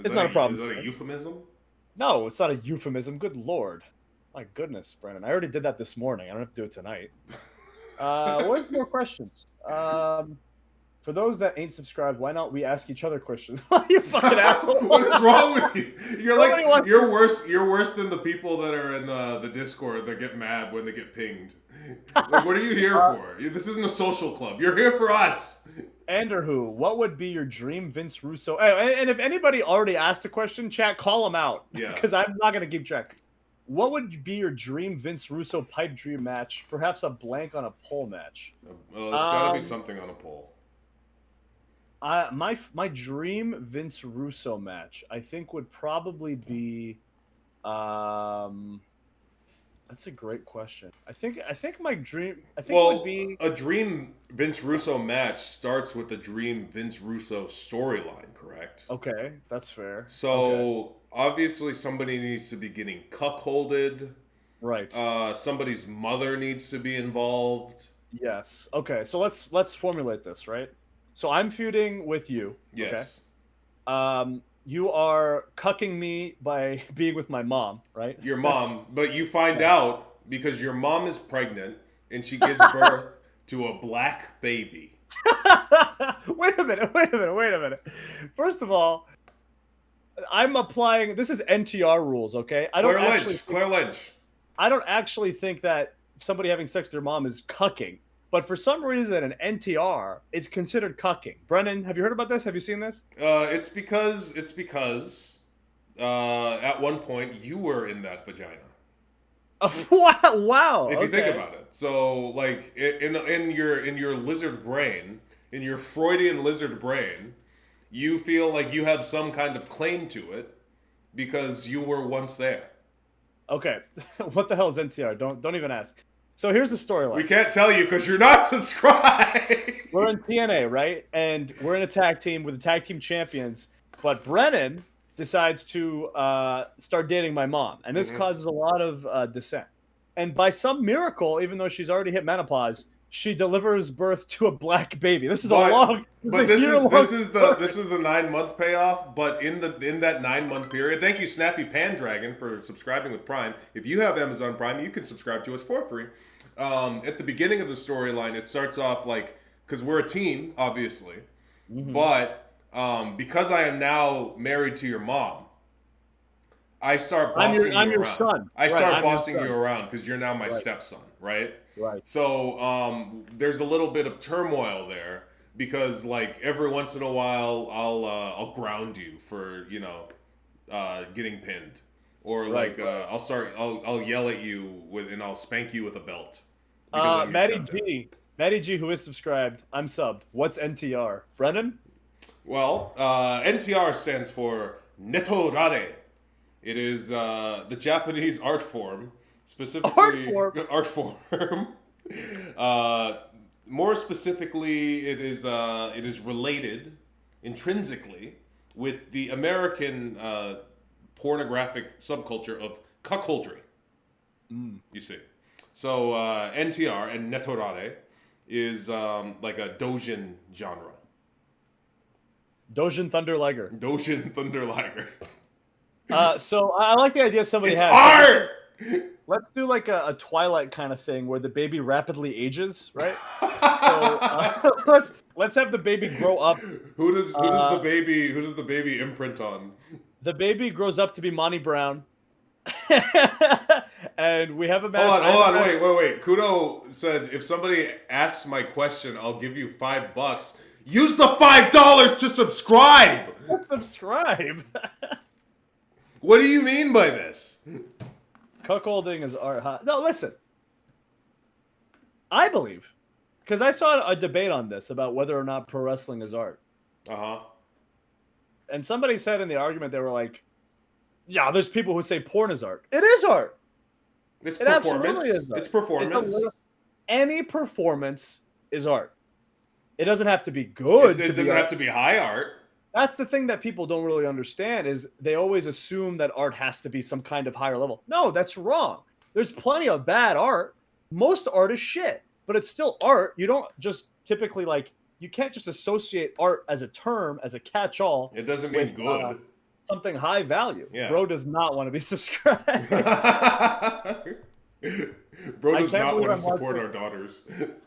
is not a problem. Is that a euphemism? No, it's not a euphemism. Good lord, my goodness, Brennan. I already did that this morning. I don't have to do it tonight. Where's more questions? For those that ain't subscribed, why not we ask each other questions? You fucking asshole! What is wrong with you? Nobody You're worse. You're worse than the people that are in the Discord that get mad when they get pinged. Like, what are you here for? This isn't a social club. You're here for us. Anderwho, what would be your dream Vince Russo? And if anybody already asked a question, chat, call them out. Yeah. Because I'm not going to keep track. What would be your dream Vince Russo pipe dream match? Perhaps a blank on a pole match. Well, it's got to be something on a pole. My dream Vince Russo match, I think, would probably be. That's a great question. I think my dream. It would be a dream Vince Russo match starts with a dream Vince Russo storyline, correct? Okay, that's fair. So obviously somebody needs to be getting cuckolded. Right. Somebody's mother needs to be involved. Yes. Okay. So let's formulate this, right? So I'm feuding with you. Yes. Okay. You are cucking me by being with my mom, right? Your mom, but you find out because your mom is pregnant and she gives birth to a black baby. Wait a minute. First of all, I'm applying. This is NTR rules, okay? Claire Lynch. I don't actually think that somebody having sex with their mom is cucking. But for some reason, in NTR, it's considered cucking. Brennan, have you heard about this? Have you seen this? It's because at one point you were in that vagina. Wow. If you think about it, so like in your lizard brain, in your Freudian lizard brain, you feel like you have some kind of claim to it because you were once there. Okay, what the hell is NTR? Don't even ask. So here's the storyline. We can't tell you because you're not subscribed. We're in TNA, right? And we're in a tag team with the tag team champions. But Brennan decides to start dating my mom. And this causes a lot of dissent. And by some miracle, even though she's already hit menopause, she delivers birth to a black baby. This is a long. But this is the 9-month payoff. But in that 9-month period, thank you, Snappy Pandragon, for subscribing with Prime. If you have Amazon Prime, you can subscribe to us for free. At the beginning of the storyline, it starts off like, because we're a team, obviously, but because I am now married to your mom, I start bossing you around. I'm your son. I start bossing you around because you're now my stepson, right? Right. So there's a little bit of turmoil there because, like, every once in a while, I'll ground you for getting pinned, or I'll yell at you and I'll spank you with a belt. Matty G, who is subscribed, I'm subbed. What's NTR? Brennan? Well, NTR stands for Netorare. It is the Japanese art form, specifically art form. More specifically, it is related intrinsically with the American pornographic subculture of cuckoldry. You see, so NTR and Netorare is like a doujin genre. Dojin Thunder Liger. Dojin Thunder Liger. So I like the idea somebody it's has. Art! Let's do like a Twilight kind of thing where the baby rapidly ages, right? So let's have the baby grow up. Who does the baby imprint on? The baby grows up to be Monty Brown. And we have a match. Hold on, wait. Kudo said, if somebody asks my question, I'll give you $5. Use the $5 to subscribe. Subscribe. What do you mean by this? Cuckolding is art. Huh? No, listen. I believe, because I saw a debate on this about whether or not pro wrestling is art. And somebody said in the argument, they were like, yeah, there's people who say porn is art. It is art. It's performance. It's performance. Any performance is art. It doesn't have to be good. It doesn't have to be high art. That's the thing that people don't really understand is they always assume that art has to be some kind of higher level. No, that's wrong. There's plenty of bad art. Most art is shit, but it's still art. You don't just typically you can't just associate art as a term, as a catch-all. It doesn't mean good. Something high value. Yeah. Bro does not want to be subscribed. Bro does not want to support our daughters.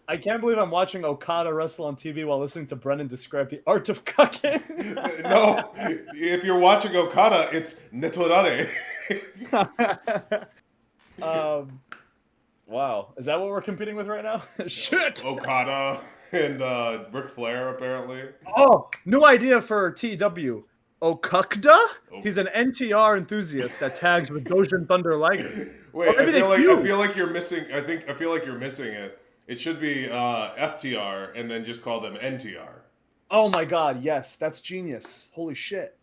I can't believe I'm watching Okada wrestle on TV while listening to Brennan describe the art of cucking. No, if you're watching Okada, it's Netorare. Wow. Is that what we're competing with right now? Shit! Okada and Ric Flair, apparently. Oh, new idea for TW. Okukda? He's an NTR enthusiast that tags with Dojin Thunder Liger. Wait, I feel like you're missing. I feel like you're missing it. It should be FTR and then just call them NTR. Oh my god, yes, that's genius. Holy shit.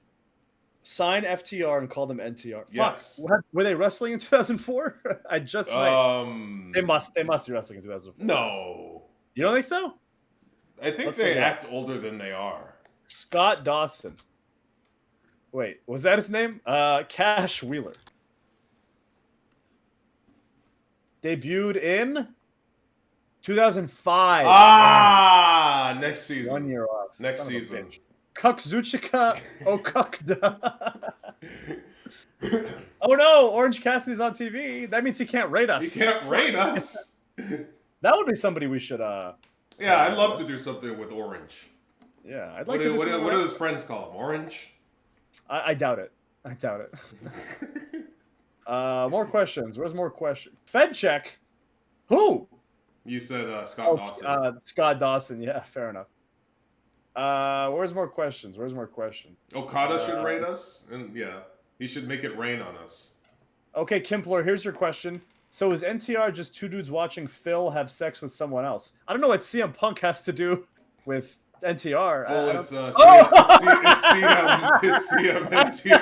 Sign FTR and call them NTR. Yes. Fuck. Were they wrestling in 2004? I just might. They must be wrestling in 2004. No. You don't think so? I think they act older than they are. Scott Dawson. Wait, was that his name? Cash Wheeler. Debuted in 2005. Ah, next season. 1 year off. Next season. Kukzuchika Okukda. Oh no, Orange Cassidy's on TV. That means he can't rate us. He can't rate us. That would be somebody we should yeah, I'd love to do something with Orange. Yeah, I'd like to do something. What do his friends call him? Orange? I doubt it. I doubt it. More questions. Where's more questions? Fed check. Who? You said Scott Dawson. Scott Dawson. Yeah, fair enough. Where's more questions? Okada should rate us, and yeah, he should make it rain on us. Okay, Kimpler, here's your question. So is NTR just two dudes watching Phil have sex with someone else? I don't know what CM Punk has to do with NTR. Well, I it's don't- it's CMNTR.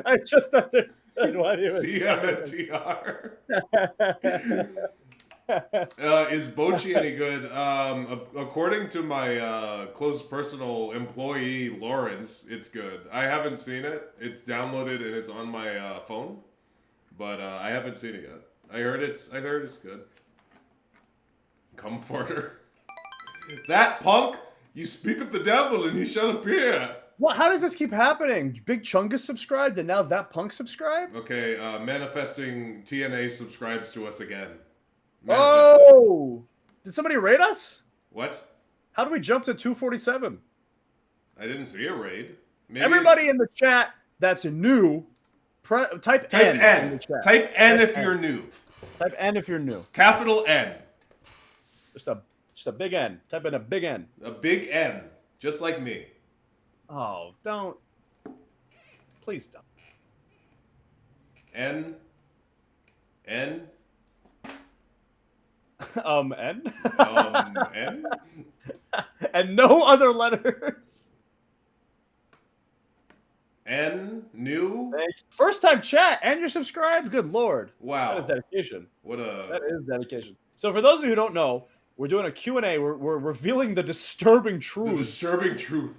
I just understood what he was CMNTR. Is Bochi any good? According to my close personal employee Lawrence, it's good. I haven't seen it. It's downloaded and it's on my phone, but I haven't seen it yet. I heard it's good. Comforter. That punk. You speak of the devil and he shall appear. Well, how does this keep happening? Big Chungus subscribed and now that punk subscribed? Okay, manifesting TNA subscribes to us again. Oh! Did somebody raid us? What? How do we jump to 247? I didn't see a raid. Maybe Everybody in the chat that's new, type N in the chat. Type N if you're new. Type N if you're new. Capital N. Just a big N. Type in a big N. A big N. Just like me. Oh, don't. Please don't. N. N. N? N? And no other letters. N. New? First time chat and you're subscribed? Good lord. Wow. That is dedication. That is dedication. So for those of you who don't know, we're doing a Q&A. We're revealing the disturbing truth. The disturbing truth.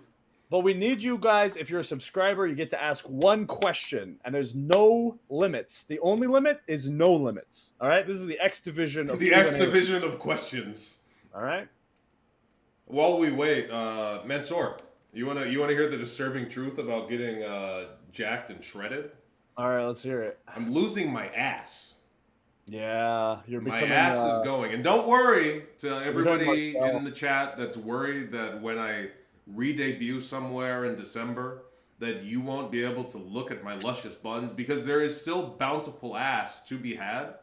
But we need you guys, if you're a subscriber, you get to ask one question, and there's no limits. The only limit is no limits. All right? This is the X division of the X division of questions. All right? While we wait, Mansoor, you wanna hear the disturbing truth about getting jacked and shredded? All right, let's hear it. I'm losing my ass. Yeah, you're becoming... My ass is going. And don't worry to everybody in the chat that's worried that when I re-debut somewhere in December that you won't be able to look at my luscious buns, because there is still bountiful ass to be had,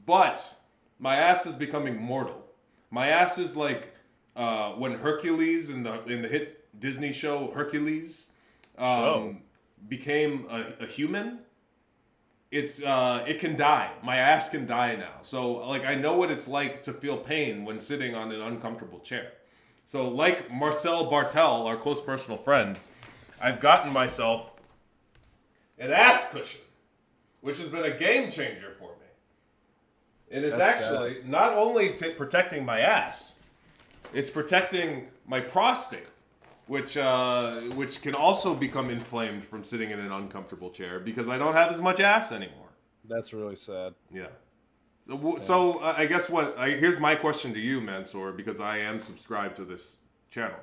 but my ass is becoming mortal. My ass is like when Hercules in the hit Disney show Hercules became a human. It can die. My ass can die now. So like I know what it's like to feel pain when sitting on an uncomfortable chair. So like Marcel Bartel, our close personal friend, I've gotten myself an ass cushion, which has been a game changer for me. It is actually not only protecting my ass, it's protecting my prostate, which can also become inflamed from sitting in an uncomfortable chair because I don't have as much ass anymore. That's really sad. Yeah. So I guess here's my question to you, Mansoor, because I am subscribed to this channel.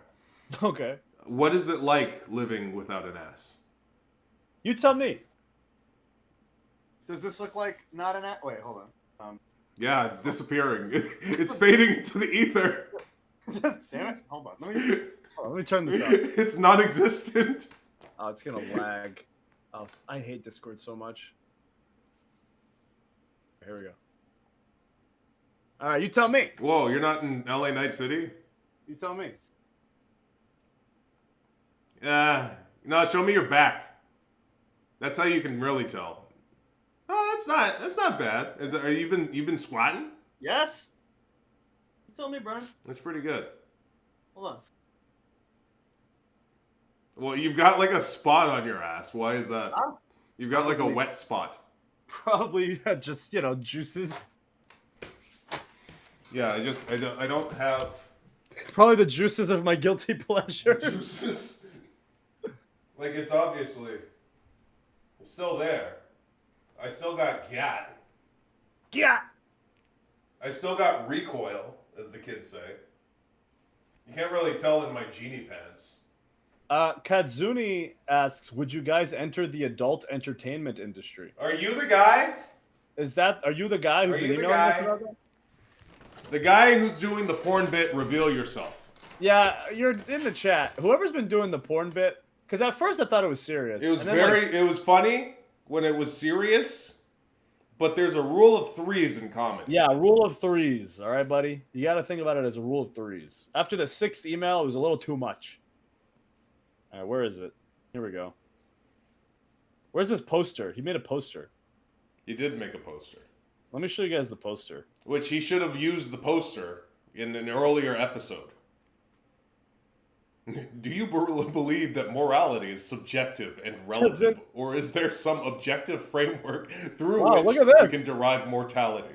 Okay. What is it like living without an ass? You tell me. Does this look like not an ass? Wait, hold on. Yeah, it's disappearing. It's fading into the ether. Damn it. Hold on. Let me turn this up. It's non-existent. Oh, it's going to lag. Oh, I hate Discord so much. Here we go. All right, you tell me. Whoa, you're not in LA Night City? You tell me. No, show me your back. That's how you can really tell. Oh, that's not bad. You've been squatting? Yes. You tell me, Brennan. That's pretty good. Hold on. Well, you've got like a spot on your ass. Why is that? You've got like a wet spot. Probably just, juices. Yeah, I don't have... Probably the juices of my guilty pleasure. Juices. Like, it's obviously... It's still there. I still got gat. Gat! I still got recoil, as the kids say. You can't really tell in my genie pants. Kadzuni asks, would you guys enter the adult entertainment industry? Are you the guy? Are you the guy who's been emailing us about that? The guy who's doing the porn bit, reveal yourself. Yeah, you're in the chat. Whoever's been doing the porn bit, because at first I thought it was serious. It was it was funny when it was serious, but there's a rule of threes in comedy. Yeah, rule of threes. All right, buddy? You got to think about it as a rule of threes. After the 6th email, it was a little too much. All right, where is it? Here we go. Where's this poster? He made a poster. He did make a poster. Let me show you guys the poster. Which he should have used the poster in an earlier episode. Do you believe that morality is subjective and relative, or is there some objective framework through Wow, which look at we this. can derive mortality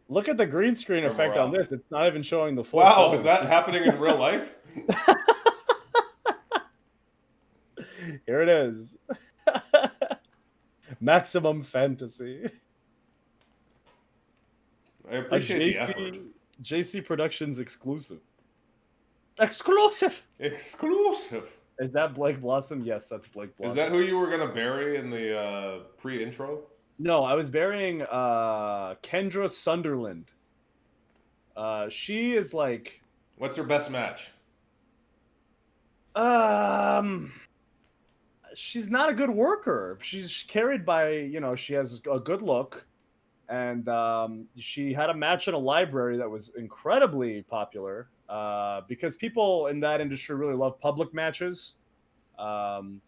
Look at the green screen or effect on morality? this. It's not even showing the full Wow, is film. that happening in real life? Here it is. Maximum fantasy. I A appreciate the effort. JC Productions exclusive. Exclusive. Exclusive. Is that Blake Blossom? Yes, that's Blake Is Blossom. that who you were gonna bury in the pre-intro? No, I was burying Kendra Sunderland. She is like What's her best match? um she's not a good worker. She's carried by, she has a good look, and she had a match in a library that was incredibly popular because people in that industry really love public matches. Um,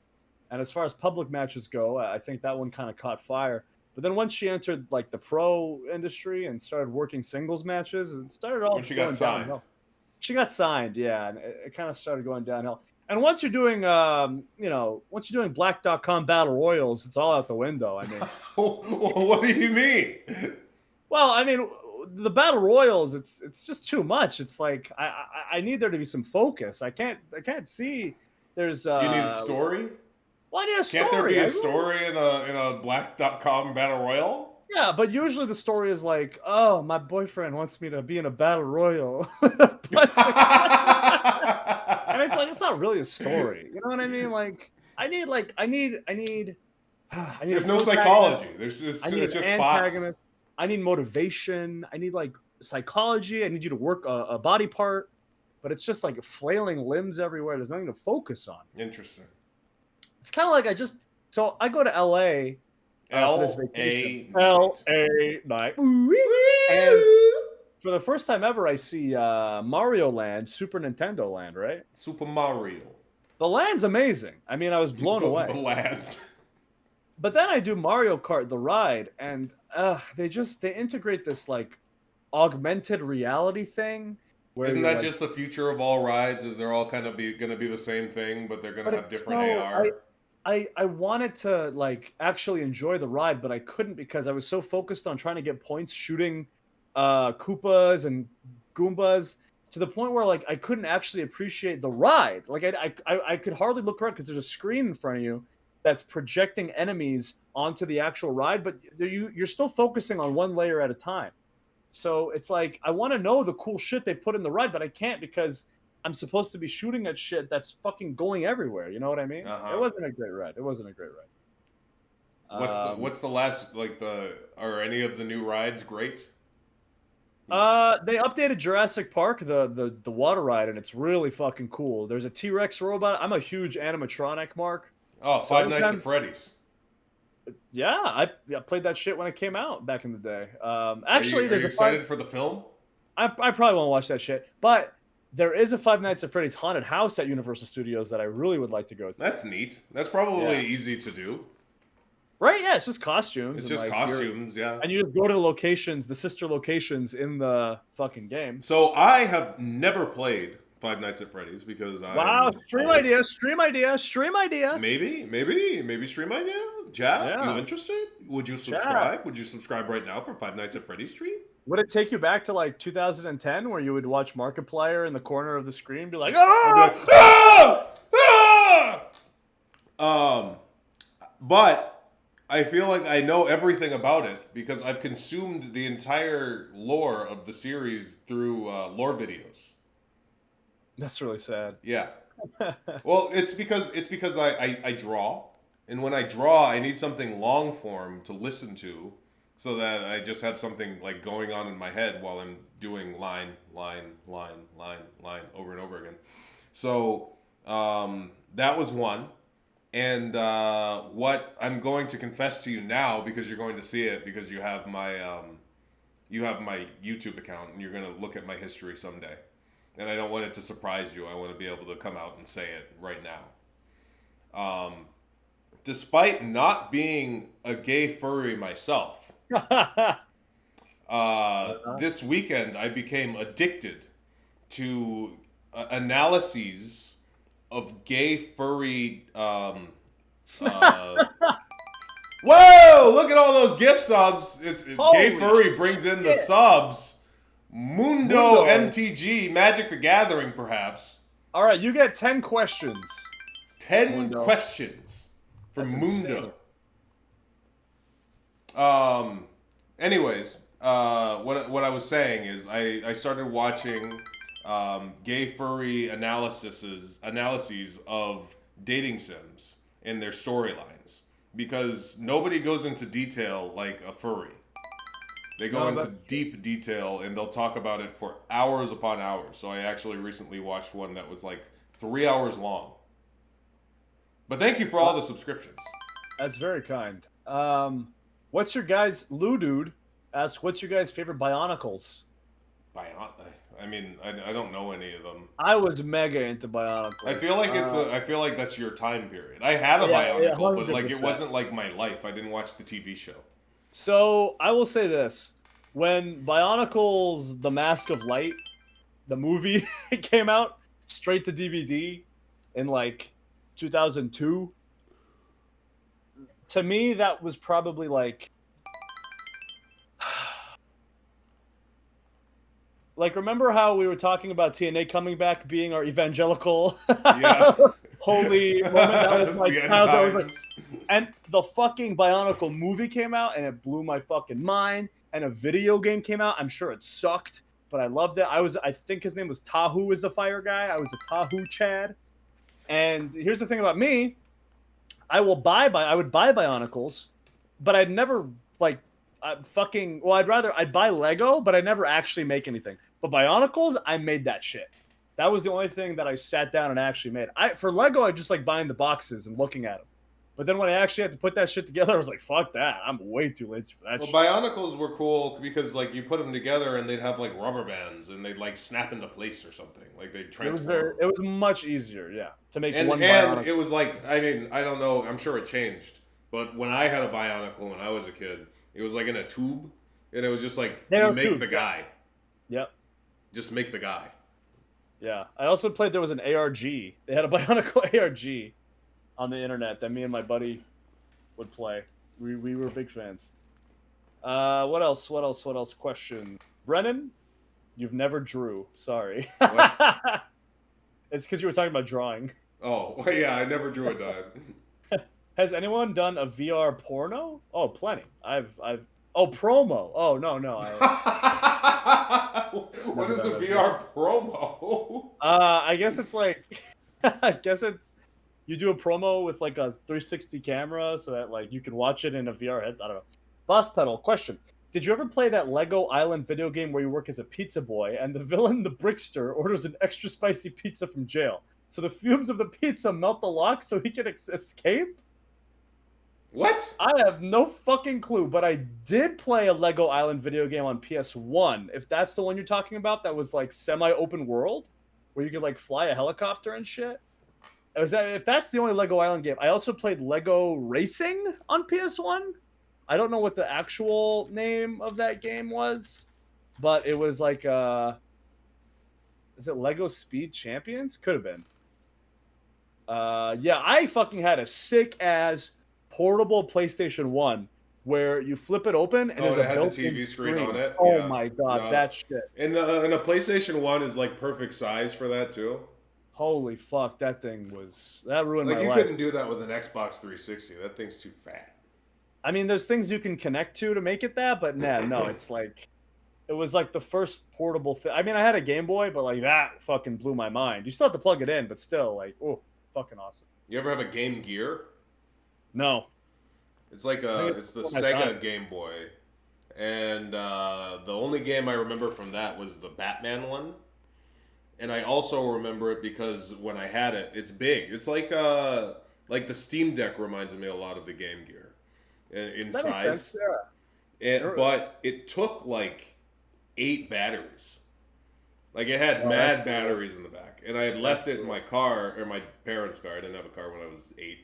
and as far as public matches go, I think that one kind of caught fire. But then once she entered like the pro industry and started working singles matches, it started When all she got going signed. downhill. She got signed, yeah, and it kind of started going downhill. And once you're doing, once you're doing Black.com battle royals, it's all out the window. I mean, What do you mean? well, I mean, the battle royals, it's just too much. It's like I need there to be some focus. I can't see. There's You need a story? well, I need a story. Can't there be I a really- story in a Black.com battle royal? Yeah, but usually the story is like, oh, my boyfriend wants me to be in a battle royal with a bunch of and it's like it's not really a story. You know what I mean? Like I need There's a no protagonist. psychology. There's just I need it's an just spots. antagonist. I need motivation. I need like psychology. I need you to work a body part, but it's just like flailing limbs everywhere. There's nothing to focus on. Interesting. It's kind of like I go to LA for this vacation. LA night. And for the first time ever, I see Mario Land, Super Nintendo Land, right? Super Mario. The land's amazing. I mean, I was blown away. The land. But then I do Mario Kart, the ride, and they integrate this like augmented reality thing. Where Isn't you, that like, just the future of all rides? Is they're all kind of going to be the same thing, but they're going to but have it's different so, AR? I wanted to like actually enjoy the ride, but I couldn't because I was so focused on trying to get points shooting Koopas and Goombas to the point where like I couldn't actually appreciate the ride. Like I could hardly look around because there's a screen in front of you that's projecting enemies onto the actual ride, but you're still focusing on one layer at a time. So it's like I want to know the cool shit they put in the ride, but I can't because I'm supposed to be shooting at shit that's fucking going everywhere. You know what I mean? Uh-huh. It wasn't a great ride. What's the last are any of the new rides great? They updated Jurassic Park, the water ride, and it's really fucking cool. There's a T-Rex robot. I'm a huge animatronic mark. Oh, So Five Nights anytime- at Freddy's. Yeah, I played that shit when it came out back in the day. Are Actually, you there's excited for the film? I probably won't watch that shit, but there is a Five Nights at Freddy's haunted house at Universal Studios that I really would like to go to. That's neat. That's probably Yeah. easy to do. Right? Yeah, it's just costumes. It's and, just like, costumes, yeah. and you just go to the locations, the sister locations in the fucking game. So I have never played Five Nights at Freddy's because Wow, stream idea. Maybe stream idea. Chat, Yeah. you interested? Would you subscribe? Would you subscribe right now for Five Nights at Freddy's stream? Would it take you back to like 2010 where you would watch Markiplier in the corner of the screen be like, I'd be like, ah! But I feel like I know everything about it because I've consumed the entire lore of the series through lore videos. That's really sad. Yeah. Well, it's because I draw, and when I draw, I need something long form to listen to, so that I just have something like going on in my head while I'm doing line over and over again. So that was one. And what I'm going to confess to you now, because you're going to see it, because you have my YouTube account, and you're going to look at my history someday. And I don't want it to surprise you. I want to be able to come out and say it right now. Despite not being a gay furry myself, this weekend I became addicted to analyses of gay furry. Whoa! Look at all those gift subs. Gay furry brings in the subs. Mundo MTG, Magic the Gathering, perhaps. All right, you get 10 questions. 10 questions from Mundo. Anyways, what I was saying is I started watching gay furry analyses of dating sims and their storylines because nobody goes into detail like a furry. They go into deep detail and they'll talk about it for hours upon hours. So I actually recently watched one that was like 3 hours long. But thank you for all the subscriptions. That's very kind. What's your guys' Lou Dude asks, what's your guys' favorite Bionicles? I mean, I don't know any of them. I was mega into Bionicles. I feel like I feel like that's your time period. I had a Bionicle, but like it wasn't like my life. I didn't watch the TV show. So I will say this: when Bionicles: The Mask of Light, the movie came out straight to DVD in like 2002, to me that was probably like remember how we were talking about TNA coming back being our evangelical holy moment? That was my childhood. And the fucking Bionicle movie came out and it blew my fucking mind. And a video game came out. I'm sure it sucked, but I loved it. I think his name was Tahu is the fire guy. I was a Tahu Chad. And here's the thing about me. I would buy Bionicles, but I'd never I'd buy Lego, but I'd never actually make anything. But Bionicles, I made that shit. That was the only thing that I sat down and actually made. For Lego, I just like buying the boxes and looking at them. But then when I actually had to put that shit together, I was like, fuck that. I'm way too lazy for that shit. Well, Bionicles were cool because like you put them together and they'd have like rubber bands and they'd like snap into place or something. Like they'd transform. It was much easier, to make one Bionicle. And it was like, I mean, I don't know. I'm sure it changed. But when I had a Bionicle when I was a kid, it was like in a tube. And it was just like, you make the guy. Yep. Just make the guy. Yeah. I also played, there was an ARG. They had a Bionicle ARG on the internet that me and my buddy would play. We were big fans. What else? Question. Brennan, you've never drew. Sorry. What? It's because you were talking about drawing. Oh, well, yeah, I never drew a dime. Has anyone done a VR porno? Oh, plenty. Oh, promo. Oh, no. What is a VR promo? I guess it's like, you do a promo with like a 360 camera so that like you can watch it in a VR head. I don't know. Boss Pedal, question. Did you ever play that Lego Island video game where you work as a pizza boy and the villain, the Brickster, orders an extra spicy pizza from jail? So the fumes of the pizza melt the lock so he can escape? What? I have no fucking clue, but I did play a Lego Island video game on PS1. If that's the one you're talking about, that was like semi-open world, where you could like fly a helicopter and shit. If that's the only Lego Island game, I also played Lego Racing on PS1. I don't know what the actual name of that game was, but it was like, is it Lego Speed Champions? Could have been. Yeah, I fucking had a sick-ass portable PlayStation 1 where you flip it open and there's a built-in TV screen on it. Oh my god, that shit. And a PlayStation 1 is like perfect size for that too. Holy fuck, that thing that ruined my life. Like you couldn't do that with an Xbox 360. That thing's too fat. I mean, there's things you can connect to make it that, but no, it's like, it was like the first portable thing. I mean, I had a Game Boy, but like that fucking blew my mind. You still have to plug it in, but still, like, oh, fucking awesome. You ever have a Game Gear? No. It's like it's the Sega Game Boy, and the only game I remember from that was the Batman one, and I also remember it because when I had it, it's big. It's like the Steam Deck reminds me a lot of the Game Gear in that size. Makes sense, yeah. But it took like 8 batteries. Like it had mad batteries in the back, and I had left it in my car or my parents' car. I didn't have a car when I was 8.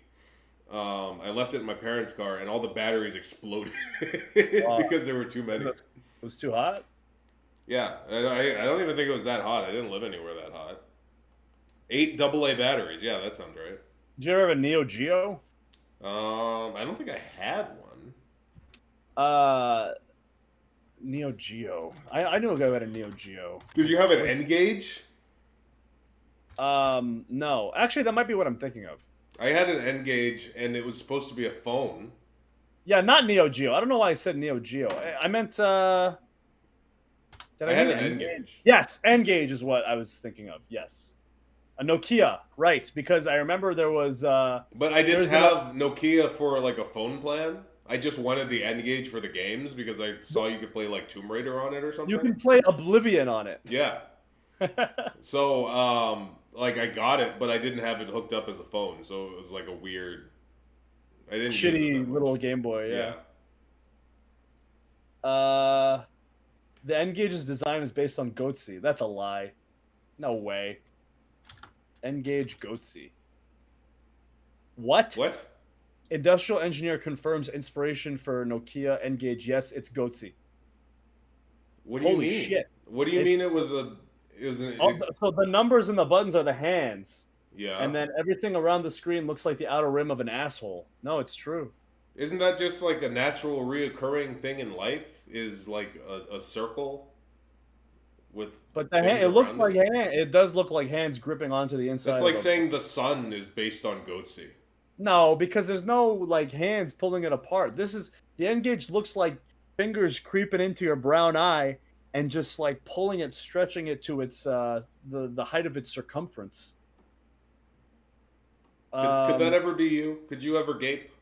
I left it in my parents' car, and all the batteries exploded because there were too many. It was too hot? Yeah, I don't even think it was that hot. I didn't live anywhere that hot. 8 AA batteries. Yeah, that sounds right. Did you ever have a Neo Geo? I don't think I had one. Uh, Neo Geo. I knew a guy who had a Neo Geo. Did you have an N-Gage? No. Actually, that might be what I'm thinking of. I had an N-Gage, and it was supposed to be a phone. Yeah, not Neo Geo. I don't know why I said Neo Geo. I meant, did I had mean an N-Gage. Yes, N-Gage is what I was thinking of. Yes. A Nokia, right? Because I remember there was. But I didn't have Nokia for like a phone plan. I just wanted the N-Gage for the games because I saw you could play like Tomb Raider on it or something. You can play Oblivion on it. Yeah. So, like I got it, but I didn't have it hooked up as a phone, so it was like a weird. I didn't use it that Shitty much. little Game Boy. Yeah. The N-Gage's design is based on Goatsy. That's a lie. No way. N-Gage Goatsy. What? What? Industrial engineer confirms inspiration for Nokia N-Gage. Yes, it's Goatsy. What do you Holy mean? shit. What do you mean it was a... So the numbers and the buttons are the hands. Yeah. And then everything around the screen looks like the outer rim of an asshole. No, it's true. Isn't that just like a natural reoccurring thing in life? Is like a circle with... But the hand, it looks like hand. It does look like hands gripping onto the inside. It's like saying the sun is based on Goatsy. No, because there's no like hands pulling it apart. This is the N-Gage looks like fingers creeping into your brown eye and just like pulling it, stretching it to its the height of its circumference. Could that ever be you? Could you ever gape?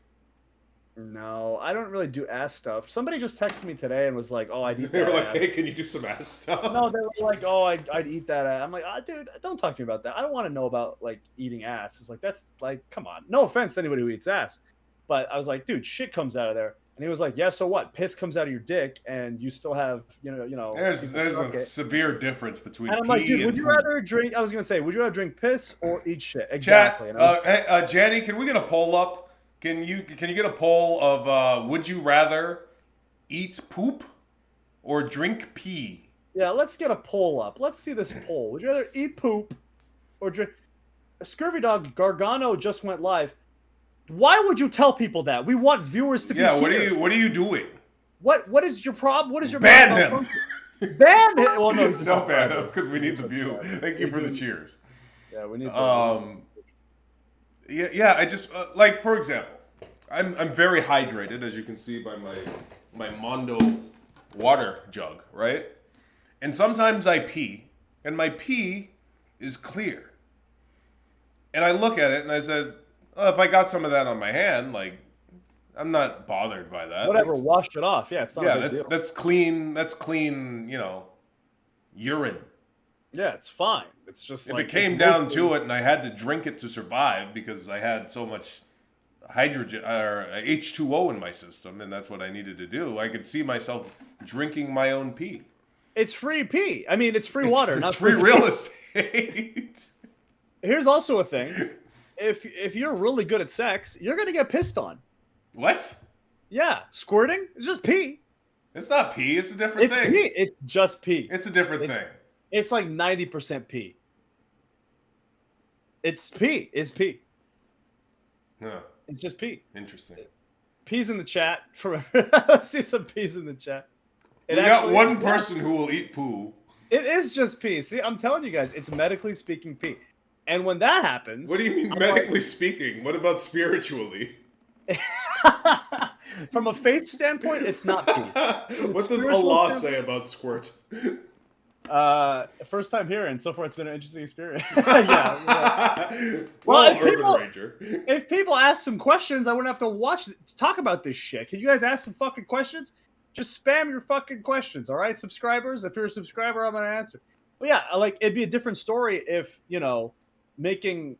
No, I don't really do ass stuff. Somebody just texted me today and was like, "Oh, I'd eat that." They were like, ass. "Hey, can you do some ass stuff?" No, they were like, "Oh, I'd eat that ass." I'm like, dude, don't talk to me about that. I don't want to know about like eating ass. It's like that's like, come on. No offense to anybody who eats ass, but I was like, dude, shit comes out of there. And he was like, "Yeah, so what? Piss comes out of your dick, and you still have, you know." There's a severe difference between. And I'm like, dude, would you rather drink? I was gonna say, would you rather drink piss or eat shit? Exactly. Chat, hey, Jenny, can we get a poll up? Can you get a poll of would you rather eat poop or drink pee? Yeah, let's get a poll up. Let's see this poll. Would you rather eat poop or drink? Scurvy Dog Gargano just went live. Why would you tell people that? We want viewers to be here. What are you doing? What is your problem? What is your ban him? Ban him? Well, no, he's don't ban him because we need the view. Thank you for the cheers. Yeah, we need. The Yeah. I just like, for example, I'm very hydrated, as you can see by my Mondo water jug, right? And sometimes I pee, and my pee is clear. And I look at it and I said, oh, if I got some of that on my hand, like, I'm not bothered by that. Whatever, washed it off. Yeah, it's not. Yeah, that's clean. That's clean. Urine. Yeah, it's fine. It's just if like it came down to it, and I had to drink it to survive because I had so much hydrogen or H2O in my system, and that's what I needed to do. I could see myself drinking my own pee. It's free pee. I mean, it's free water, it's not free real estate. Here's also a thing. If you're really good at sex, you're gonna get pissed on. What? Yeah, squirting. It's just pee. It's not pee. It's a different thing. It's pee. It's just pee. It's a different thing. It's like 90% pee. It's pee. It's pee. Huh. It's just pee. Interesting. Peas in the chat. Let's see some peas in the chat. We got one person who will eat poo. It is just pee. See, I'm telling you guys, it's medically speaking pee. And when that happens... What do you mean medically speaking? What about spiritually? From a faith standpoint, it's not pee. What does Allah say about squirt? First time hearing. So far, it's been an interesting experience. Yeah. Well, if people ask some questions, I wouldn't have to talk about this shit. Can you guys ask some fucking questions? Just spam your fucking questions, all right, subscribers? If you're a subscriber, I'm gonna answer. Well, yeah, like it'd be a different story if making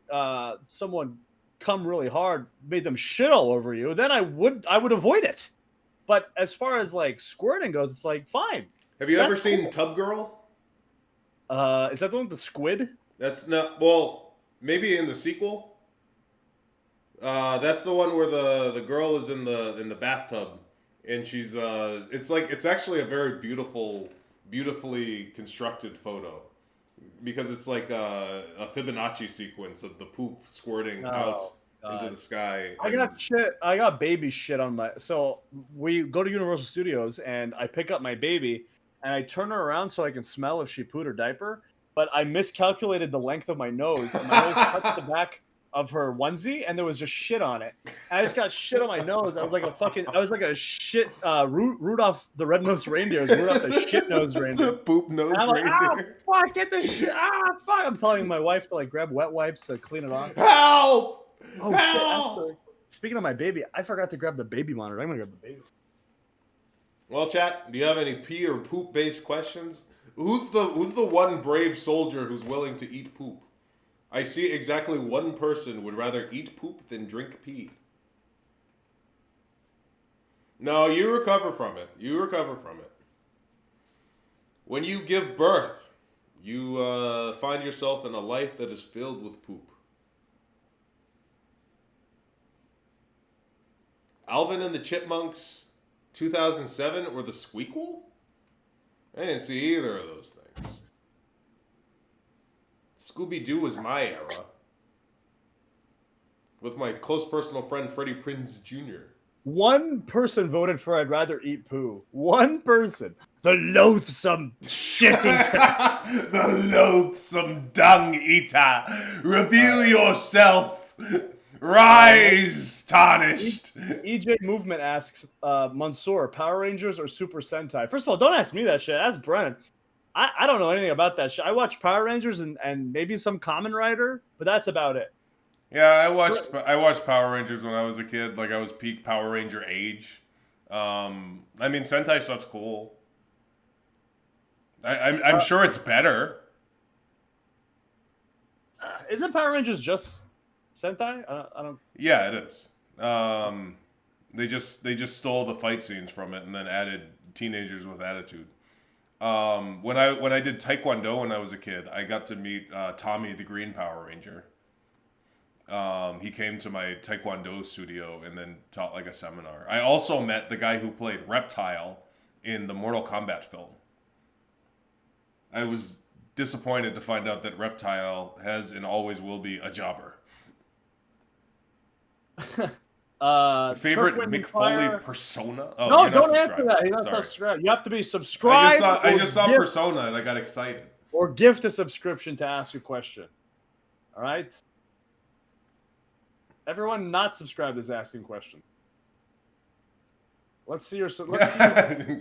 someone come really hard made them shit all over you. Then I would avoid it. But as far as like squirting goes, it's like fine. Have you ever seen Tub Girl? Is that the one with the squid? That's not. Well, maybe in the sequel. That's the one where the girl is in the bathtub, and she's it's actually a very beautifully constructed photo. because it's like a Fibonacci sequence of the poop squirting out God. into the sky. I got shit. I got baby shit on my. So we go to Universal Studios, and I pick up my baby, and I turn her around so I can smell if she pooed her diaper. But I miscalculated the length of my nose, and my nose touched the back of her onesie, and there was just shit on it. And I just got shit on my nose. I was like a shit Rudolph the red-nosed reindeer. It was Rudolph the shit-nosed reindeer. The poop nose And I'm like, reindeer. fuck, get this shit, fuck. I'm telling my wife to like grab wet wipes to clean it off. Help! Oh Help! shit! Actually, speaking of my baby, I forgot to grab the baby monitor. I'm gonna grab the baby. Well, chat, do you have any pee or poop based questions? Who's the one brave soldier who's willing to eat poop? I see exactly one person would rather eat poop than drink pee. No, you recover from it. You recover from it. When you give birth, you find yourself in a life that is filled with poop. Alvin and the Chipmunks 2007 or the Squeakquel? I didn't see either of those things. Scooby-Doo was my era. With my close personal friend Freddie Prinze Jr. One person voted for I'd rather eat poo. One person. The loathsome shit eater. The loathsome dung eater. Reveal yourself. Rise, tarnished. EJ Movement asks, Mansoor, Power Rangers or Super Sentai? First of all, don't ask me that shit. Ask Brennan. I don't know anything about that shit. I watch Power Rangers and maybe some Kamen Rider, but that's about it. Yeah, I watched Power Rangers when I was a kid. Like I was peak Power Ranger age. I mean, Sentai stuff's cool. I'm sure it's better. Isn't Power Rangers just Sentai? I don't. Yeah, it is. They just stole the fight scenes from it and then added teenagers with attitude. When I did Taekwondo when I was a kid, I got to meet Tommy the Green Power Ranger. He came to my Taekwondo studio and then taught like a seminar. I also met the guy who played Reptile in the Mortal Kombat film. I was disappointed to find out that Reptile has and always will be a jobber. Favorite Mick Foley persona? Oh, no, don't answer that. He's not subscribed. You have to be subscribed. I just saw Persona and I got excited. Or gift a subscription to ask a question. All right? Everyone not subscribed is asking questions. Let's see your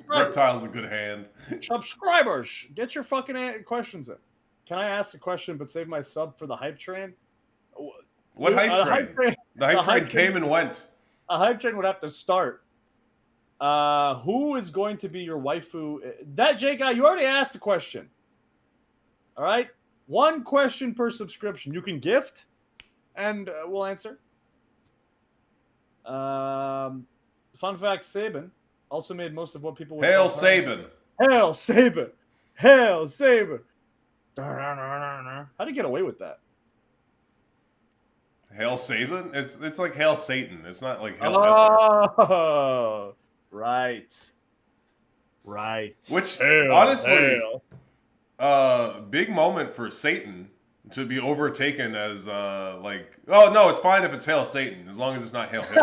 Reptile's a good hand. Subscribers, get your fucking questions in. Can I ask a question but save my sub for the hype train? What hype train? The hype train came and went. A hype train would have to start. Who is going to be your waifu? That J guy, you already asked a question. All right? One question per subscription. You can gift, and we'll answer. Fun fact, Saban also made most of what people would Hail Saban. Hail Saban. Hail Saban. How do you get away with that? Hail Saban? It's like Hail Satan. It's not like Hail Hitler. Right. Which, hail, honestly, big moment for Satan to be overtaken as like, oh no, it's fine if it's Hail Satan as long as it's not Hail Hitler.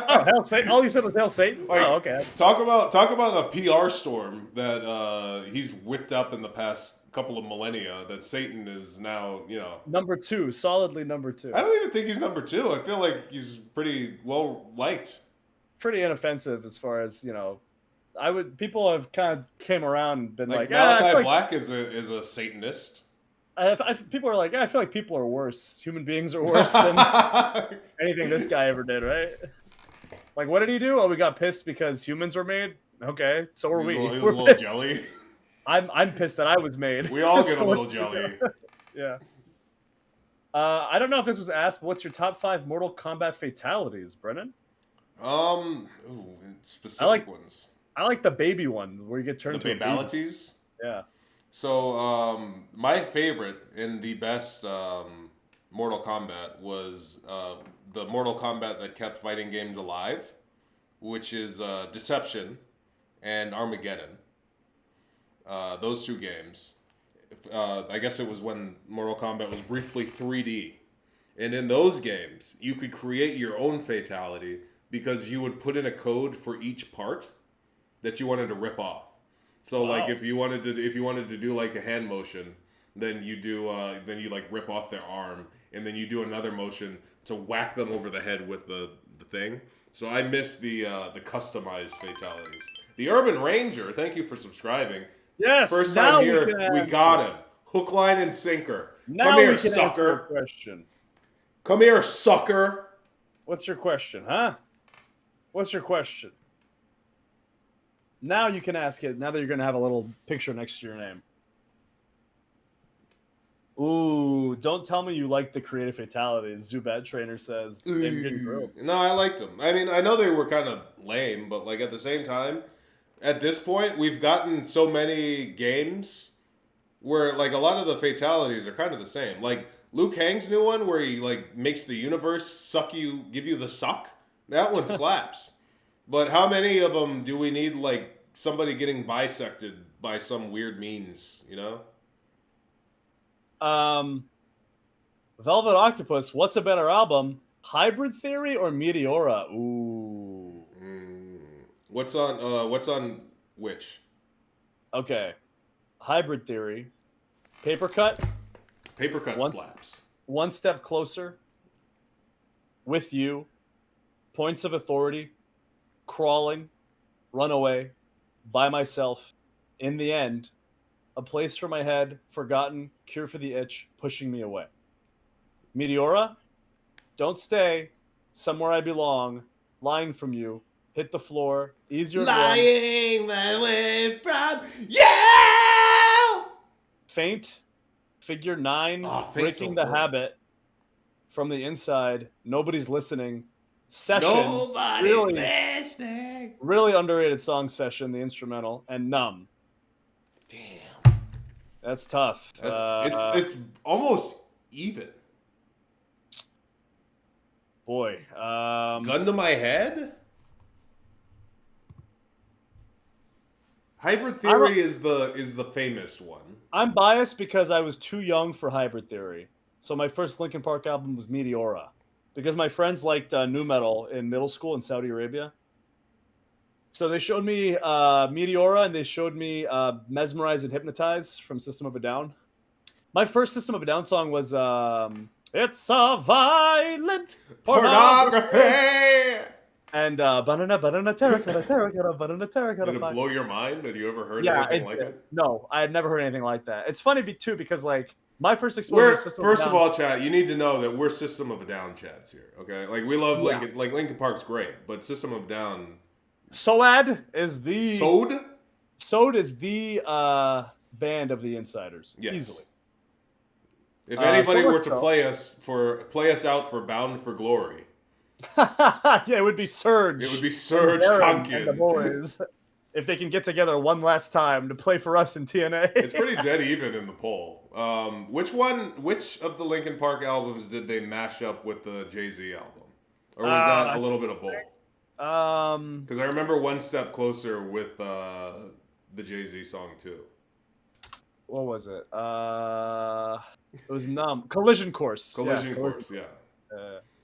Oh, Hail Satan! All you said was Hail Satan. Like, oh, okay. Talk about the PR storm that he's whipped up in the past couple of millennia. That Satan is now, number 2, solidly number 2. I don't even think he's number 2. I feel like he's pretty well liked. Pretty inoffensive as far as people have kind of came around and been like Malachi Black is a Satanist. People are like, I feel like people are worse. Human beings are worse than anything this guy ever did, right? Like, what did he do? Oh, we got pissed because humans were made? Okay, so are we. He was a little jelly. I'm pissed that I was made. We all get a little jelly. Yeah. I don't know if this was asked, but what's your top 5 Mortal Kombat fatalities, Brennan? Specific ones. I like the baby one where you get turned into a baby. The babalities? Yeah. So, my favorite and the best Mortal Kombat was the Mortal Kombat that kept fighting games alive, which is Deception and Armageddon. Those 2 games. I guess it was when Mortal Kombat was briefly 3D. And in those games, you could create your own fatality because you would put in a code for each part that you wanted to rip off. So like if you wanted to do like a hand motion, then you like rip off their arm, and then you do another motion to whack them over the head with the thing. So I miss the customized fatalities. The Urban Ranger, thank you for subscribing. Yes. First time here, we got him. Hook, line, and sinker. Now Come here, we can sucker. answer your question. Come here, sucker. What's your question, huh? What's your question? Now you can ask it. Now that you're going to have a little picture next to your name. Ooh, don't tell me you like the creative fatalities. Zubat Trainer says. No, I liked them. I mean, I know they were kind of lame, but like at the same time, at this point, we've gotten so many games where like a lot of the fatalities are kind of the same. Like Liu Kang's new one where he like makes the universe give you the suck. That one slaps. But how many of them do we need like somebody getting bisected by some weird means, you know? Velvet Octopus, what's a better album? Hybrid Theory or Meteora? Ooh. What's on which? Okay. Hybrid Theory. Paper Cut. Paper Cut slaps. One Step Closer. With You. Points of Authority. Crawling. Runaway. By Myself. In the End. A Place for My Head. Forgotten. Cure for the Itch. Pushing Me Away. Meteora. Don't Stay. Somewhere I Belong. Lying From You. Hit the Floor. Easier Lying my way from you. Faint. Figure 9. Oh, Breaking the Habit. From the Inside. Nobody's Listening. Session. Nobody's listening. Really underrated song, Session, the instrumental, and Numb. Damn. That's tough. It's almost even. Boy. Gun to My Head? Hybrid Theory is the famous one. I'm biased because I was too young for Hybrid Theory. So my first Linkin Park album was Meteora. Because my friends liked nu metal in middle school in Saudi Arabia. So they showed me Meteora and they showed me Mesmerize and Hypnotize from System of a Down. My first System of a Down song was It's a Violent Pornography. And banana terracotta banana terracotta. Did it blow your mind? Had you ever heard anything like it? No, I had never heard anything like that. It's funny too because like my first exposure to System First of all, chat, you need to know that we're System of a Down chats here, okay? Like we love Linkin, like Linkin Park's great, but System of a Down. SOAD is the SOAD is the band of the Insiders, easily. If anybody were to play us out for Bound for Glory. Yeah, it would be Surge. It would be Surge Tonkin and the boys. If they can get together one last time to play for us in TNA. It's pretty dead even in the poll. Which of the Linkin Park albums did they mash up with the Jay-Z album? Or was that a little bit of both? Because I remember One Step Closer with the Jay-Z song too. What was it? It was Numb. Collision Course. Collision Course, yeah.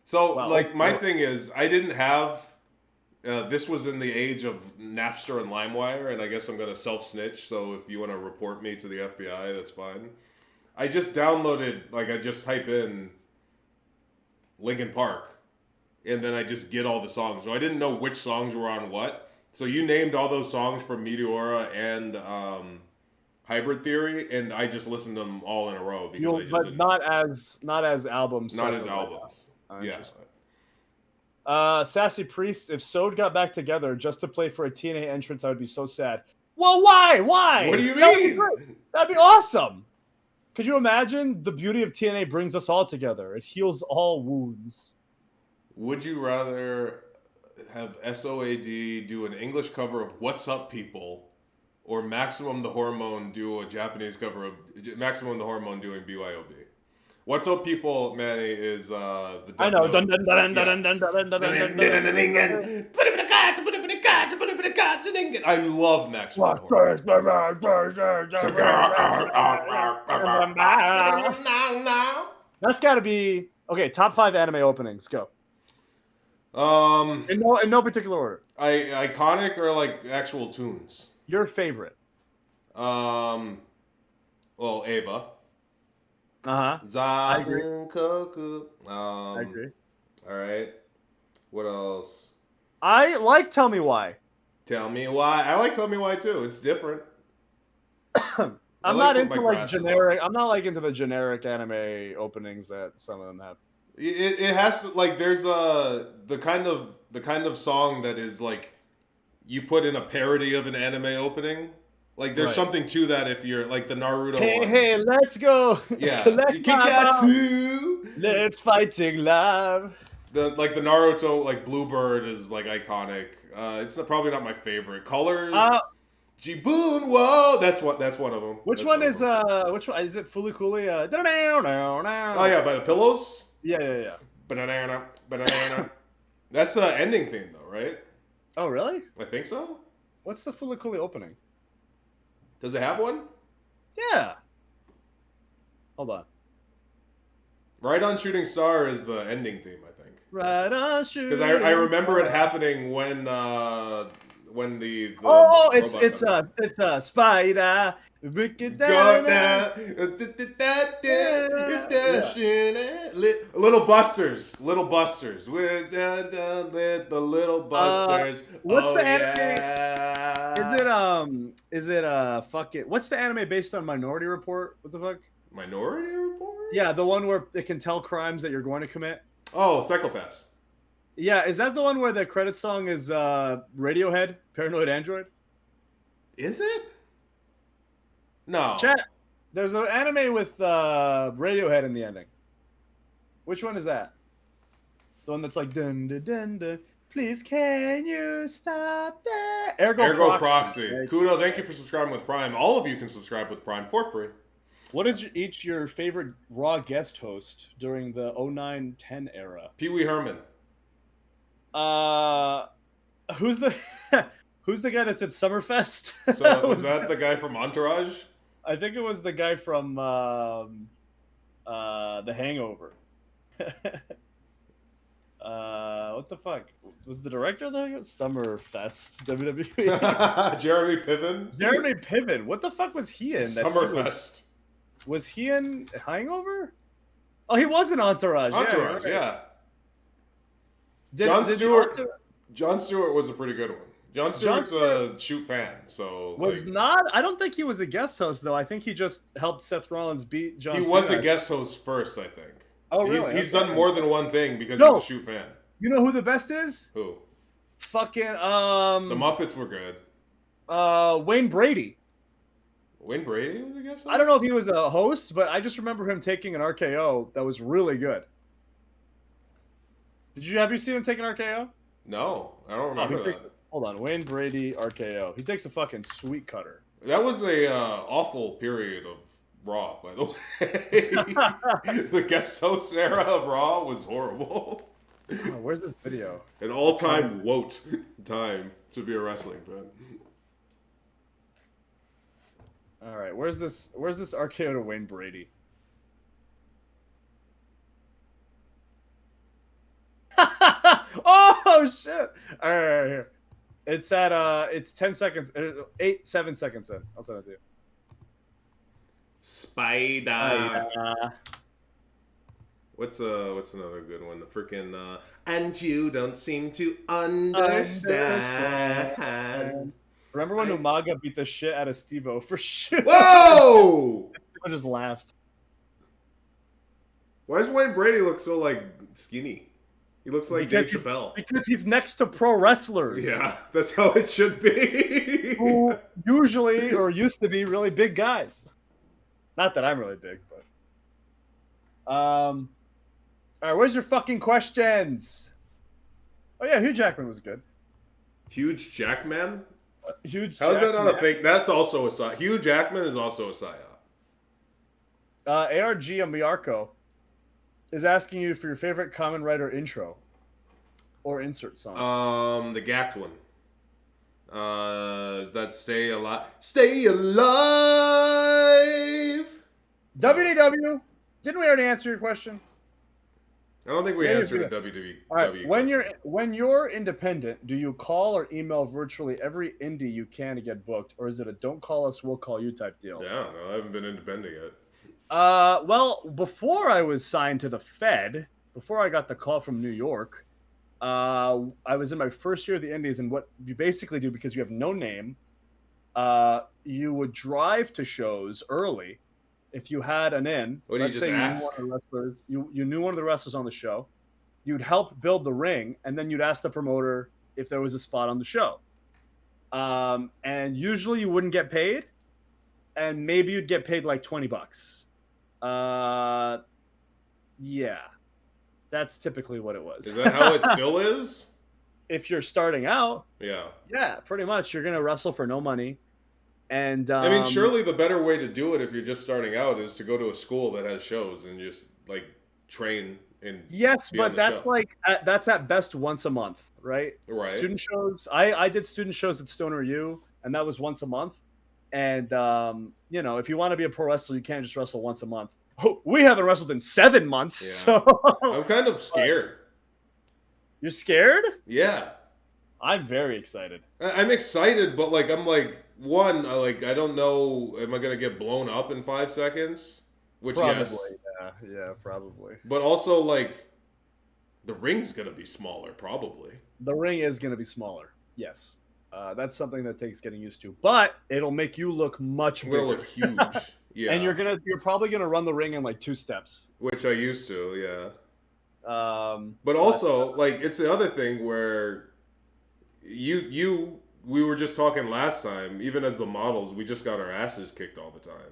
So, my thing is, I didn't have... this was in the age of Napster and LimeWire, and I guess I'm going to self-snitch, so if you want to report me to the FBI, that's fine. I just downloaded, I just type in Linkin Park, and then I just get all the songs. So I didn't know which songs were on what. So you named all those songs from Meteora and Hybrid Theory, and I just listened to them all in a row. Because not as albums. Not as albums. Yeah. Sassy Priest, if SOAD got back together just to play for a TNA entrance, I would be so sad. Well, why? What do you mean? That'd be awesome. Could you imagine? The beauty of TNA brings us all together. It heals all wounds. Would you rather have SOAD do an English cover of What's Up People, or Maximum the Hormone do a Japanese cover of Maximum the Hormone doing BYOB? What's Up People, Manny, is the... I know. I love Maxwell Horn. That's got to be okay. Top 5 anime openings. Go. Um, In no particular order. iconic or like actual tunes? Your favorite. Well, Ava. I agree. Koku. I agree. All right. What else? I like Tell Me Why. Tell Me Why. I like Tell Me Why too. It's different. I'm like not Put into My like Glasses generic. On. I'm not like into the generic anime openings that some of them have. It has to like there's the kind of song that is like you put in a parody of an anime opening. Like there's Right. something to that if you're like the Naruto Hey, one. hey, let's go. Yeah. Collect my bomb. Kikatsu. Let's fighting live. The Naruto like Bluebird is like iconic. It's probably not my favorite. Colors. Jibun. Whoa. That's one of them. Which one is it? Fulikuli. Oh yeah, by the pillows. Yeah. Banana. That's the ending theme though, right? Oh really? I think so. What's the Fulikuli opening? Does it have one? Yeah. Hold on. Right on Shooting Star is the ending theme, I think. Right on shooting. Because I remember it happening when the it's a spider. Little Busters. With the Little Busters. What's the anime? Yeah. Is it fuck it? What's the anime based on Minority Report? What the fuck? Minority Report? Yeah, the one where it can tell crimes that you're going to commit. Oh, Psychopaths. Yeah, is that the one where the credit song is Radiohead, Paranoid Android? Is it? No. Chat. There's an anime with Radiohead in the ending. Which one is that? The one that's like dun dun dun dun. Please, can you stop that? Ergo Proxy. Kudo, thank you for subscribing with Prime. All of you can subscribe with Prime for free. What is your favorite Raw guest host during the 09-10 era? Pee Wee Herman. Who's the guy that said Summerfest? So was that the guy from Entourage? I think it was the guy from The Hangover. What the fuck? Was the director of the Summerfest WWE? Jeremy Piven. Jeremy Piven. What the fuck was he in? Summerfest. Was he in Hangover? Oh, he was in Entourage. Entourage, yeah. Jon Stewart was a pretty good one. Jon Stewart's a shoot fan, so I don't think he was a guest host though. I think he just helped Seth Rollins beat John Cena. He was a guest host first, I think. Oh, really? He's done more than one thing because he's a shoot fan. You know who the best is? Who? Fucking The Muppets were good. Wayne Brady. Wayne Brady was a guest host? I don't know if he was a host, but I just remember him taking an RKO that was really good. Have you seen him take an RKO? No, I don't remember that. Hold on, Wayne Brady RKO. He takes a fucking sweet cutter. That was a awful period of Raw, by the way. The guest host era of Raw was horrible. Oh, where's this video? An all-time woat time to be a wrestling fan. All right, where's this RKO to Wayne Brady? Oh shit! All right, here. It's at it's 10 seconds, 7 seconds in. I'll send it to you. Spider. What's another good one? The freaking and you don't seem to understand. Remember when Umaga beat the shit out of Steve-O for shit? Whoa! I just laughed. Why does Wayne Brady look so like skinny? He looks like Dave Chappelle. Because he's next to pro wrestlers. Yeah, that's how it should be. Who usually or used to be really big guys. Not that I'm really big, but. All right, where's your fucking questions? Oh yeah, Hugh Jackman was good. Huge Jackman? Huge. How's that not a fake? That's also a psyop. Hugh Jackman is also a psyop. ARG Miyarko is asking you for your favorite Kamen Rider intro or insert song. The Gacked one. Is that Stay Alive? Stay Alive! WDW. Didn't we already answer your question? I don't think we Maybe answered a if we- WWE All right. question. When you're independent, do you call or email virtually every indie you can to get booked, or is it a "don't call us, we'll call you" type deal? Yeah, no, I haven't been independent yet. Well, before I was signed to the Fed, before I got the call from New York, I was in my first year of the Indies, and what you basically do, because you have no name, you would drive to shows early. If you had an in, What do you let's just say you knew ask? one of the wrestlers, you knew one of the wrestlers on the show, you'd help build the ring, and then you'd ask the promoter if there was a spot on the show. And usually you wouldn't get paid, and maybe you'd get paid like $20. Yeah, that's typically what it was. Is that how it still is? If you're starting out, Yeah. yeah, pretty much you're gonna wrestle for no money. And I mean, surely the better way to do it if you're just starting out is to go to a school that has shows and just like train and yes, be on but the that's show. like that's at best once a month, right? Right. Student shows. I did student shows at Stoner U, and that was once a month. And you know, if you want to be a pro wrestler, you can't just wrestle once a month. Oh, we haven't wrestled in 7 months, Yeah. so I'm kind of scared. you're scared? Yeah. I'm very excited. I'm excited, but like I'm like one, I don't know, am I gonna get blown up in 5 seconds? Which Probably, yes. yeah, probably. But also like the ring's gonna be smaller, probably. The ring is going to be smaller. Yes. That's something that takes getting used to, but it'll make you look much I'm bigger. gonna look huge. Yeah. And you're probably gonna run the ring in like 2 steps. Which I used to, yeah. But But also, like, it's the other thing where we were just talking last time, even as the models, we just got our asses kicked all the time.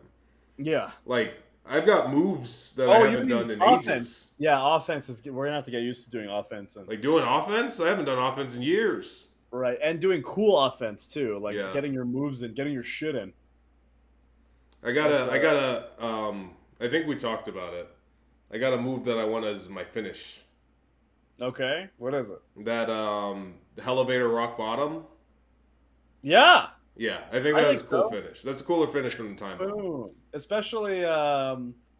yeah. Like, I've got moves that I you haven't mean done in offense? ages. Yeah, offense is. We're gonna have to get used to doing offense and Like, doing offense? I haven't done offense in years. right, and doing cool offense too, like Yeah. getting your moves and getting your shit in. I think we talked about it. I got a move that I want as my finish. Okay, what is it? That, the elevator rock bottom. Yeah. Yeah, I think I that's a think cool so. finish. That's a cooler finish than the time bomb. Boom. Especially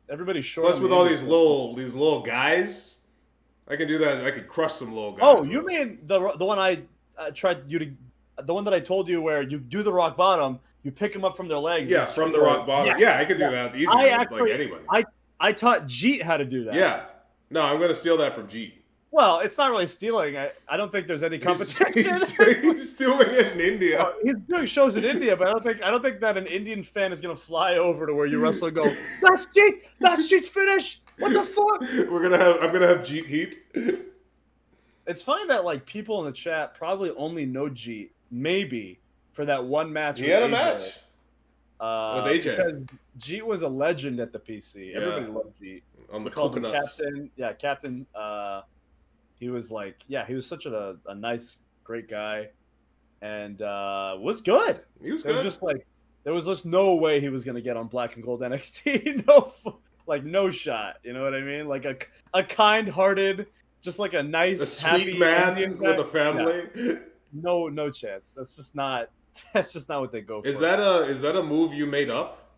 everybody's short. Plus, on with the all end. these little guys, I can do that. I could crush some little guys. Oh, with you it. mean the one I tried you to, the one that I told you where you do the rock bottom, you pick them up from their legs. Yeah, and from the rock bottom. Yes. Yeah, I could do that easily. Like anybody. I taught Jeet how to do that. Yeah. No, I'm gonna steal that from Jeet. Well, it's not really stealing. I don't think there's any competition. He's doing it in India. Oh, he's doing shows in India, but I don't think that an Indian fan is gonna fly over to where you wrestle and go, "That's Jeet! That's Jeet's finish! What the fuck?" I'm gonna have Jeet heat. It's funny that like people in the chat probably only know Jeet maybe for that one match. He with had a AJ. match with AJ. Because Jeet was a legend at the PC. Yeah. Everybody loved Jeet. On the We called him coconuts. Captain. Yeah, Captain. He was like, yeah, he was such a nice, great guy, and was good. He was It good. was just like there was just no way he was gonna get on Black and Gold NXT. No shot. You know what I mean? Like a kind-hearted, just like a nice, a sweet happy man Indian guy. with a family. Yeah. No chance. That's just not what they go for. Is that a move you made up?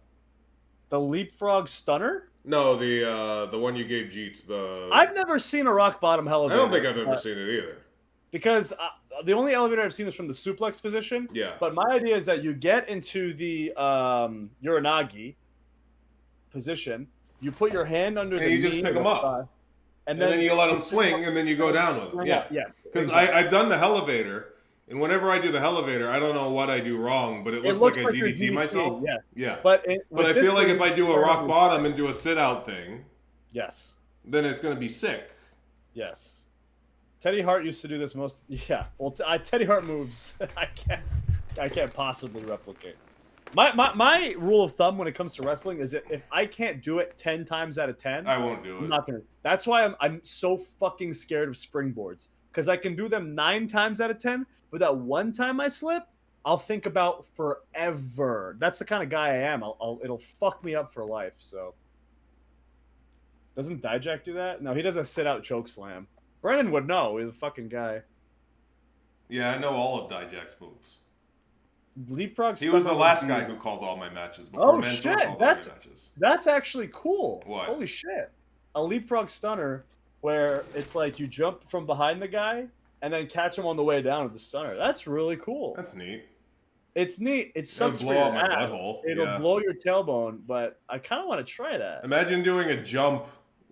the leapfrog stunner? No, the one you gave Jeet. I've never seen a rock bottom I elevator. don't think I've ever seen it either. Because the only elevator I've seen is from the suplex position. Yeah. But my idea is that you get into the Uranagi position, you put your hand under And the you just knee pick or them the up. thigh, And then you let them swing, and then you go down with them. Yeah. Yeah. Because exactly. I've done the elevator, and whenever I do the elevator, I don't know what I do wrong, but it looks looks like I like you're DDT myself. Yeah. Yeah. But I feel like if I do a rock bottom and do a sit out thing, yes. then it's going to be sick. Yes. Teddy Hart used to do this most. Yeah. Well, Teddy Hart moves. I can't possibly replicate. My rule of thumb when it comes to wrestling is that if I can't do it 10 times out of 10, I won't do I'm it. not gonna. That's why I'm so fucking scared of springboards, because I can do them 9 times out of 10, but that one time I slip, I'll think about forever. That's the kind of guy I am. It'll fuck me up for life. So doesn't Dijak do that? No, he does a sit out choke slam. Brennan would know. He's a fucking guy. Yeah, I know all of Dijak's moves. Leapfrog. He was the stunner last would guy be- who called all my matches. Before Oh Mansoor shit! called all my matches. That's actually cool. What? Holy shit! A leapfrog stunner where it's like you jump from behind the guy and then catch him on the way down with the stunner. That's really cool. That's neat. It's neat. It It'll sucks for blow your out my ass. butthole. It'll Yeah. blow your tailbone, but I kind of want to try that. Imagine doing a jump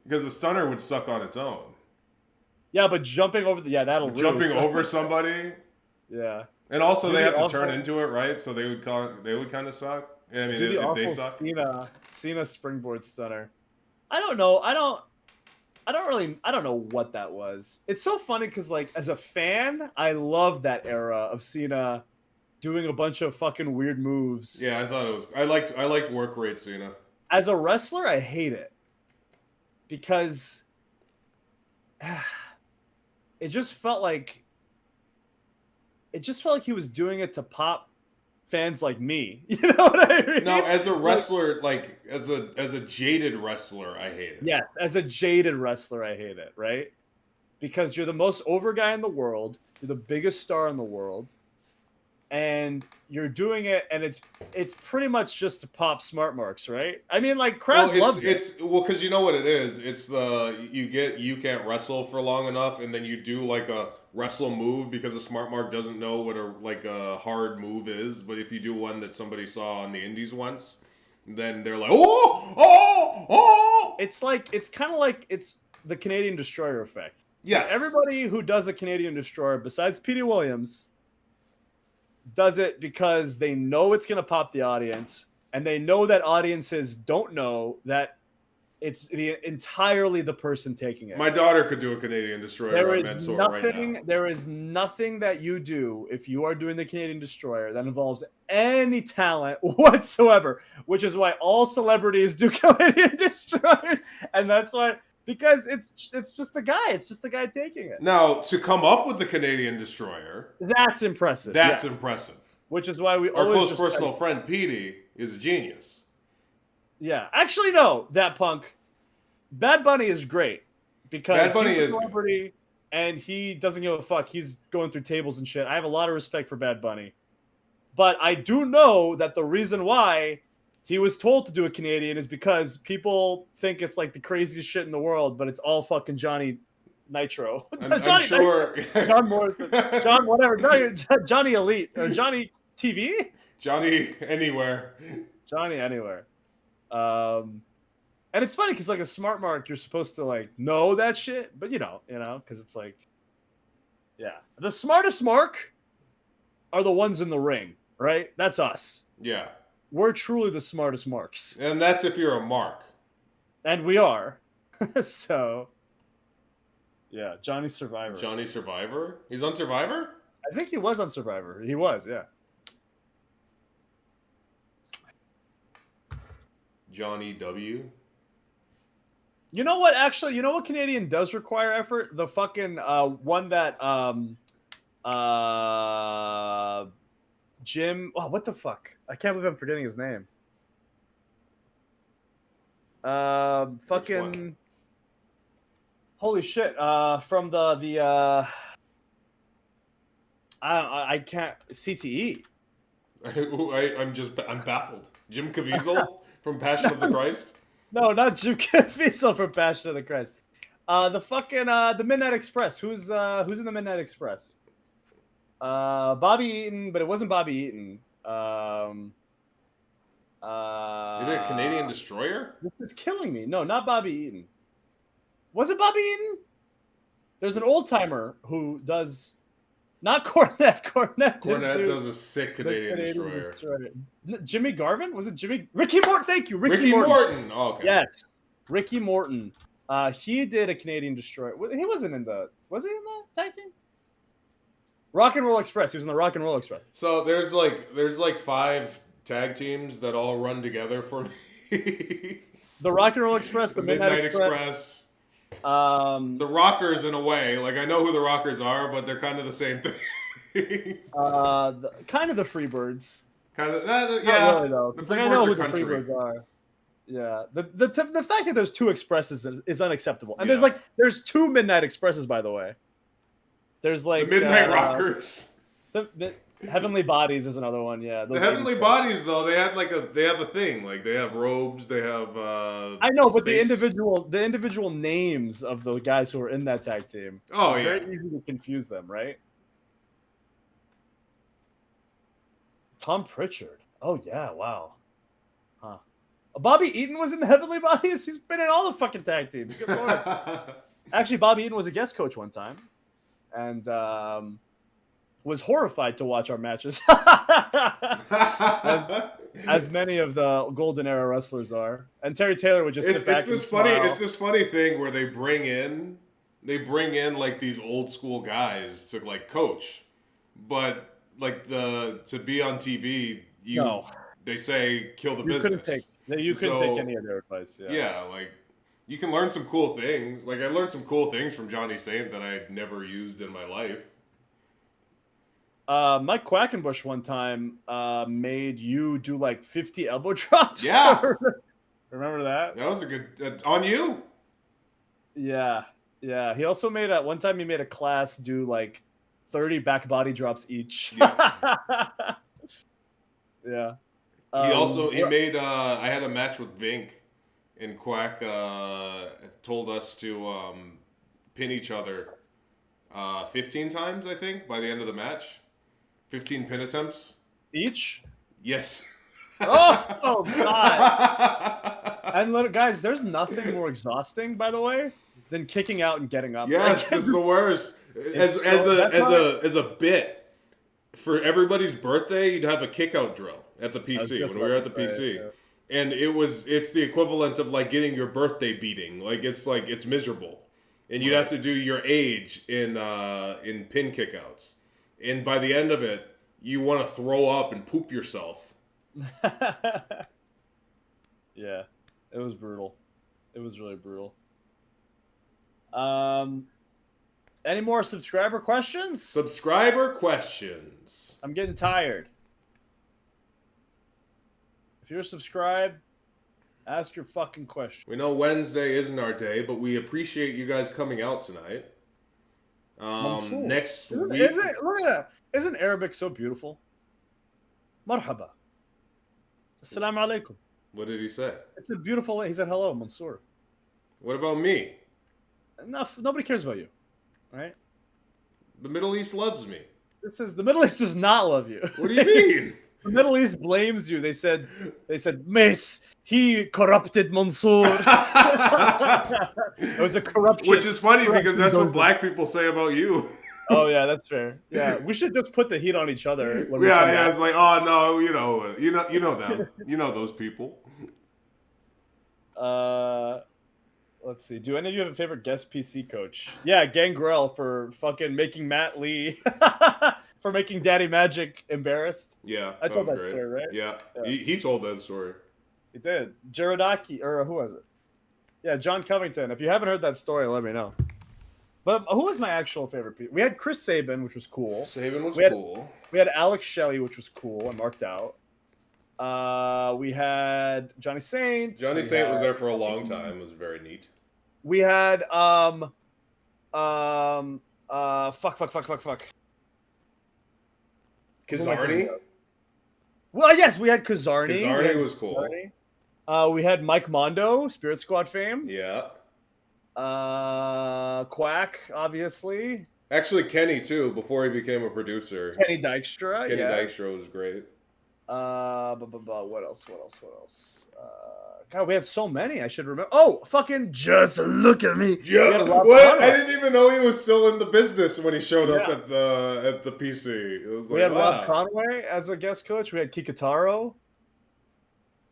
because the stunner would suck on its own. Yeah, but jumping over the that'll But really jumping suck. over somebody, Yeah. and also Do they the have to awful- turn into it, right? So they would kind of suck. I mean, Do the if they awful suck. Cena springboard stunner. I don't know. I don't know what that was. It's so funny because like as a fan, I love that era of Cena doing a bunch of fucking weird moves. Yeah, I thought it was. I liked work rate Cena. As a wrestler, I hate it because it just felt like he was doing it to pop fans like me. You know what I mean? No, as a wrestler, like as a jaded wrestler, I hate it. Yes, as a jaded wrestler, I hate it, right? Because you're the most over guy in the world, you're the biggest star in the world, and you're doing it, and it's pretty much just to pop smart marks, right? I mean, like crowds love it. Well, because you know what it is. It's you can't wrestle for long enough, and then you do like a wrestle move because a smart mark doesn't know what a hard move is. But if you do one that somebody saw on the indies once, then they're like, oh. It's kind of like it's the Canadian Destroyer effect. Yes. Like everybody who does a Canadian Destroyer, besides Petey Williams, does it because they know it's going to pop the audience, and they know that audiences don't know that it's entirely the person taking it. My daughter could do a Canadian Destroyer on ma.çé right now. There is nothing that you do if you are doing the Canadian Destroyer that involves any talent whatsoever, which is why all celebrities do Canadian Destroyers, and that's why. Because it's just the guy. It's just the guy taking it. Now, to come up with the Canadian Destroyer, that's impressive. That's yes. impressive. Which is why we Our always close personal friend Petey is a genius. Yeah, actually, no, that punk. Bad Bunny is great because Bad Bunny he's a is celebrity and he doesn't give a fuck. He's going through tables and shit. I have a lot of respect for Bad Bunny, but I do know that the reason why he was told to do a Canadian is because people think it's like the craziest shit in the world, but it's all fucking Johnny Nitro. I'm sure. John Morrison. John whatever. Johnny Elite. Or Johnny TV? Johnny Anywhere. Johnny Anywhere. And it's funny because like a smart mark, you're supposed to like know that shit, but you know, because it's like, yeah. The smartest mark are the ones in the ring, right? That's us. Yeah. We're truly the smartest marks. And that's if you're a mark. And we are. So, yeah, Johnny Survivor. Johnny Survivor? He's on Survivor? I think he was on Survivor. He was, yeah. Johnny W. You know what? Actually, you know what Canadian does require effort? The fucking one that Jim. Oh, what the fuck? I can't believe I'm forgetting his name. Fucking. Holy shit! From the I can't CTE. I'm baffled. Jim Caviezel from Passion of the Christ. No, not Jim Caviezel from Passion of the Christ. The fucking the Midnight Express. Who's in the Midnight Express? Bobby Eaton, but it wasn't Bobby Eaton. You did a Canadian Destroyer? This is killing me. No, not Bobby Eaton. Was it Bobby Eaton? There's an old timer who does. Not Cornette. Cornette does a sick Canadian Destroyer. Jimmy Garvin? Was it Jimmy? Ricky Morton. Thank you, Ricky Morton. Oh, okay. Yes, Ricky Morton. He did a Canadian Destroyer. He wasn't in the. Was he in the tag team? Rock and Roll Express. He was in the Rock and Roll Express. So there's like 5 tag teams that all run together for me. The Rock and Roll Express, the Midnight Express. The Rockers, in a way, like I know who the Rockers are, but they're kind of the same thing. Kind of the Freebirds. Kind of, yeah. Not really though. It's like I know who the Freebirds are. Yeah. The fact that there's 2 Expresses is unacceptable, and there's 2 Midnight Expresses, by the way. There's like the Midnight Rockers. Heavenly Bodies is another one. Yeah, The those Heavenly 80s stuff. Bodies, though, they have a thing. Like they have robes, they have I know, but space. the individual names of the guys who are in that tag team. Oh, It's yeah. very easy to confuse them, right? Tom Pritchard. Oh yeah, wow. Huh. Bobby Eaton was in the Heavenly Bodies. He's been in all the fucking tag teams. Good lord. Actually, Bobby Eaton was a guest coach one time, and was horrified to watch our matches, as many of the golden era wrestlers are. And Terry Taylor would just sit back and smile. It's this funny thing where they bring in like these old school guys to like coach, but like to be on TV, No. they say kill the You business. couldn't take any of their advice. Yeah. Yeah, like you can learn some cool things. Like I learned some cool things from Johnny Saint that I had never used in my life. Mike Quackenbush one time made you do like 50 elbow drops. Yeah. Remember that? That was a good on you. Yeah. Yeah. He also made one time he made a class do like 30 back body drops each. Yeah. Yeah. He made I had a match with Vink, and Quack told us to pin each other 15 times, I think, by the end of the match. 15 pin attempts. Each? Yes. Oh God. And guys, there's nothing more exhausting, by the way, than kicking out and getting up. Yes, this is the worst. As a bit, for everybody's birthday, you'd have a kick out drill at the PC when we were at the PC. Yeah. And it's the equivalent of like getting your birthday beating. Like it's miserable. And you'd have to do your age in pin kickouts. And by the end of it, you want to throw up and poop yourself. Yeah, it was brutal. It was really brutal. Any more subscriber questions? Subscriber questions. I'm getting tired. If you're subscribed, ask your fucking question. We know Wednesday isn't our day, but we appreciate you guys coming out tonight. Next week. Look at that. Isn't Arabic so beautiful? Marhaba. Assalamu alaikum. What did he say? It's a beautiful. He said hello, Mansoor. What about me? Nobody cares about you, right? The Middle East loves me. The Middle East does not love you. What do you mean? The Middle East blames you. They said, ma.ce, he corrupted Mansoor. It was a corruption. Which is funny because that's what black people say about you. Oh yeah, that's fair. Yeah, we should just put the heat on each other. Yeah. It's like, oh no, you know them, you know those people. Let's see. Do any of you have a favorite guest PC coach? Yeah, Gangrel for fucking making Matt Lee for making Daddy Magic embarrassed. Yeah, I told that story, right? Yeah. He told that story. He did. Jarodaki, or who was it? Yeah, John Covington. If you haven't heard that story, let me know. But who was my actual favorite piece? We had Chris Sabin, which was cool. Sabin was cool. We had Alex Shelley, which was cool and marked out. We had Johnny Saint. Johnny Saint was there for a long time. It was very neat. We had fuck. Kazarni? Well, yes, we had Kazarni. Kazarni was cool. We had Mike Mondo, Spirit Squad fame. Yeah. Quack, obviously. Actually, Kenny too. Before he became a producer. Kenny Dykstra. Kenny Dykstra was great. What else? God, we had so many. I should remember. Oh, fucking just look at me. Yeah. What? I didn't even know he was still in the business when he showed up at the PC. It was like, we had Rob Conway as a guest coach. We had Kikataro,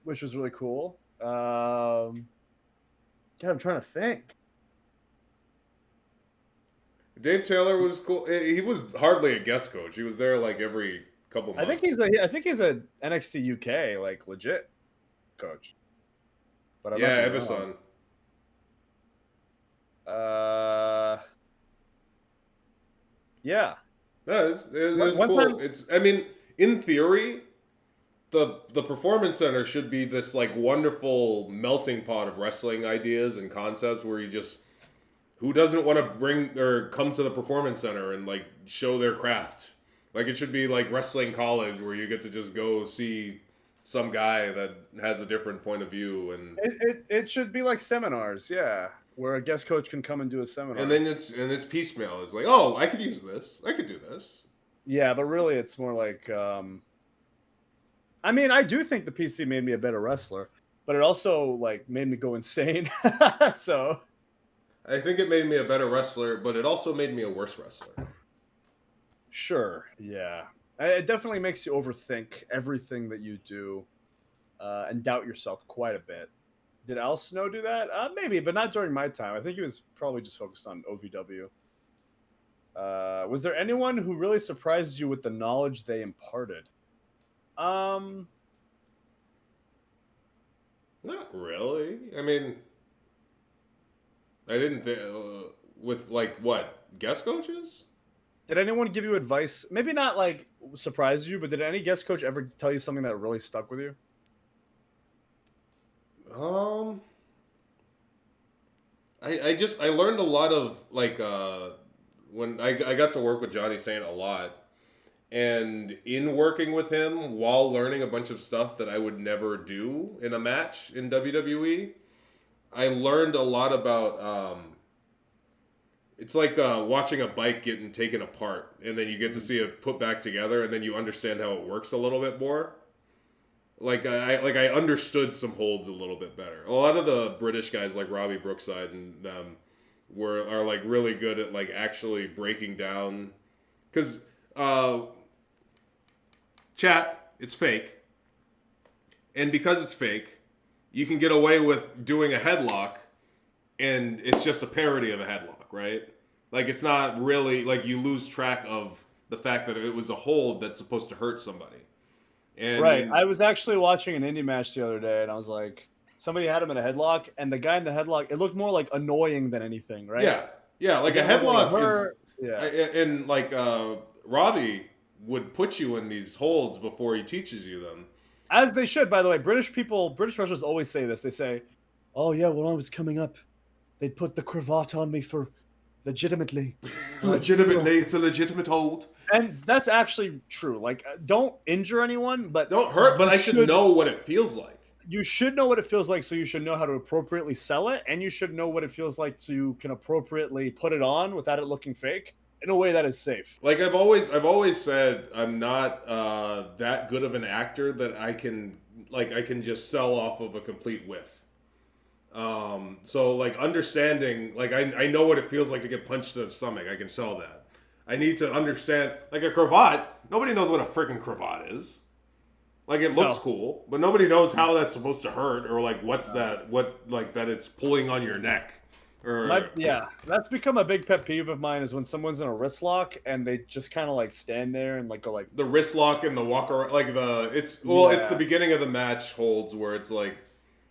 which was really cool. God, I'm trying to think. Dave Taylor was cool. He was hardly a guest coach. He was there like every couple months. I think he's a NXT UK like legit coach. But Everson. Yeah. It's cool. I mean, in theory, the Performance Center should be this like wonderful melting pot of wrestling ideas and concepts where you just who doesn't want to bring or come to the Performance Center and like show their craft. Like it should be like wrestling college where you get to just go see some guy that has a different point of view and It should be like seminars, yeah, where a guest coach can come and do a seminar. then it's piecemeal. It's like, oh, I could use this. I could do this. Yeah, but really, it's more like. I mean, I do think the PC made me a better wrestler, but it also like made me go insane. So I think it made me a better wrestler, but it also made me a worse wrestler. sure, yeah, it definitely makes you overthink everything that you do and doubt yourself quite a bit. Did Al Snow do that? Maybe, but not during my time. I think he was probably just focused on OVW. Was there anyone who really surprised you with the knowledge they imparted? Um, Not really. I mean, I didn't think with like what guest coaches. did anyone give you advice? Maybe not like surprise you, but did any guest coach ever tell you something that really stuck with you? Um, I learned a lot of like when I got to work with Johnny Saint a lot, and in working with him while learning a bunch of stuff that I would never do in a match in WWE, I learned a lot about it's like watching a bike getting taken apart, and then you get to see it put back together, and then you understand how it works a little bit more. I understood some holds a little bit better. A lot of the British guys like Robbie Brookside and them are like really good at like actually breaking down because chat, it's fake, and because it's fake, you can get away with doing a headlock, and it's just a parody of a headlock, right? Like it's not really like you lose track of the fact that it was a hold that's supposed to hurt somebody. And Right. I was actually watching an indie match the other day, and I was like, somebody had him in a headlock, and the guy in the headlock, it looked more like annoying than anything, right? yeah, like a It looked like headlock her- is, yeah. and like Robbie would put you in these holds before he teaches you them. As they should, by the way. British wrestlers always say this. They say, "Oh yeah, when I was coming up, they'd put the cravat on me for legitimately." Legitimately, it's a legitimate hold. And that's actually true. Like, don't injure anyone, but Don't hurt, but I should know what it feels like. You should know what it feels like, so you should know how to appropriately sell it, and you should know what it feels like so you can appropriately put it on without it looking fake in a way that is safe. Like I've always said, I'm not that good of an actor that I can just sell off of a complete whiff. So like understanding, like I know what it feels like to get punched in the stomach. I can sell that. I need to understand, like a cravat. Nobody knows what a freaking cravat is. Like it looks cool, but nobody knows how that's supposed to hurt, or like what's that? What like that? It's pulling on your neck. Or Yeah, that's become a big pet peeve of mine is when someone's in a wrist lock and they just kind of like stand there and like go like the wrist lock and the walk around, like it's the beginning of the match holds where it's like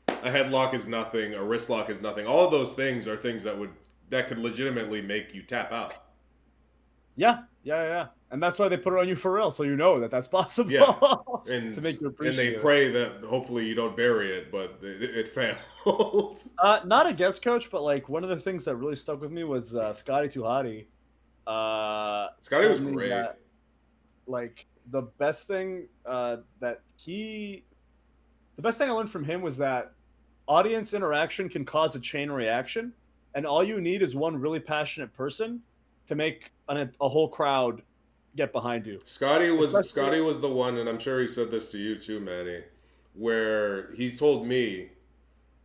a headlock is nothing, a wrist lock is nothing. All of those things are things that could legitimately make you tap out. Yeah. And that's why they put it on you for real, so you know that that's possible. Yeah, and to make you appreciate and they pray that hopefully you don't bury it, but it failed. Not a guest coach, but like one of the things that really stuck with me was Scotty Tuhati. Scotty was great. That, like the best thing I learned from him was that audience interaction can cause a chain reaction, and all you need is one really passionate person to make a whole crowd get behind you. Scotty was the one, and I'm sure he said this to you too, Manny, where he told me,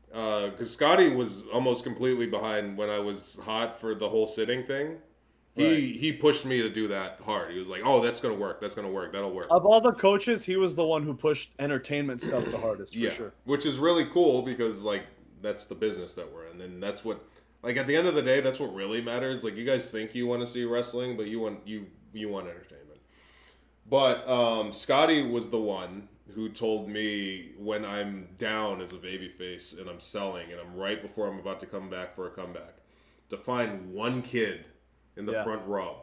because Scotty was almost completely behind when I was hot for the whole sitting thing. He pushed me to do that hard. He was like, "Oh, that's gonna work. That'll work." Of all the coaches, he was the one who pushed entertainment stuff the hardest, for sure. Which is really cool because like that's the business that we're in, and that's what, like, at the end of the day, that's what really matters. Like, you guys think you want to see wrestling, but you want entertainment. But Scotty was the one who told me when I'm down as a babyface and I'm selling and I'm right before I'm about to come back for a comeback, to find one kid in the front row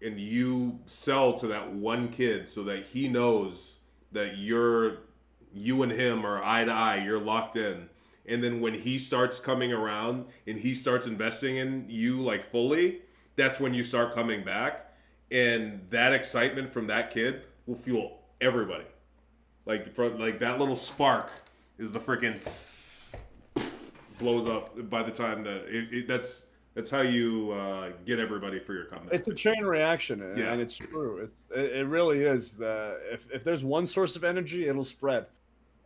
and you sell to that one kid so that he knows that you and him are eye to eye, you're locked in. And then when he starts coming around and he starts investing in you like fully, that's when you start coming back. and that excitement from that kid will fuel everybody. Like that little spark is the freaking blows up by the time that that's how you get everybody for your comeback. It's a chain reaction, Yeah. and it's true. It really is. If there's one source of energy, it'll spread.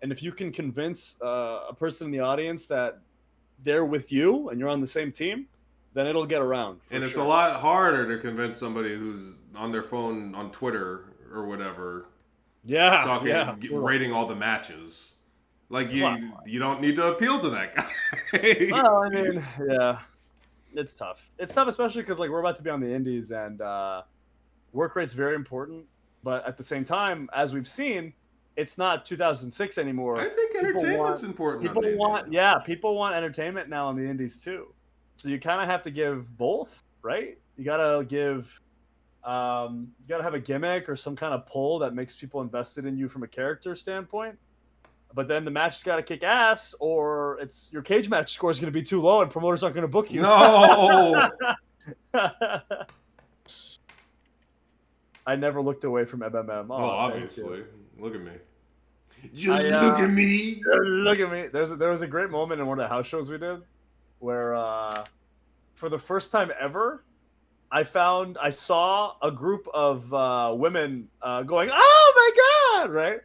And if you can convince a person in the audience that they're with you and you're on the same team, then it'll get around. And it's sure. a lot harder to convince somebody who's on their phone on Twitter or whatever, rating all the matches. Like you don't need to appeal to that guy. Well, I mean, yeah, it's tough. It's tough, especially because like we're about to be on the indies, and work rate's very important. But at the same time, as we've seen, it's not 2006 anymore. I think entertainment's important. People want entertainment now on the indies too. So you kind of have to give both, right? You gotta give, you gotta have a gimmick or some kind of pull that makes people invested in you from a character standpoint. But then the match has got to kick ass, or it's your cage match score is going to be too low, and promoters aren't going to book you. No. I never looked away from MMM. Oh, obviously. Look at me. Just look at me. Look at me. There was a great moment in one of the house shows we did where, for the first time ever, I saw a group of women going, "Oh my god!" Right.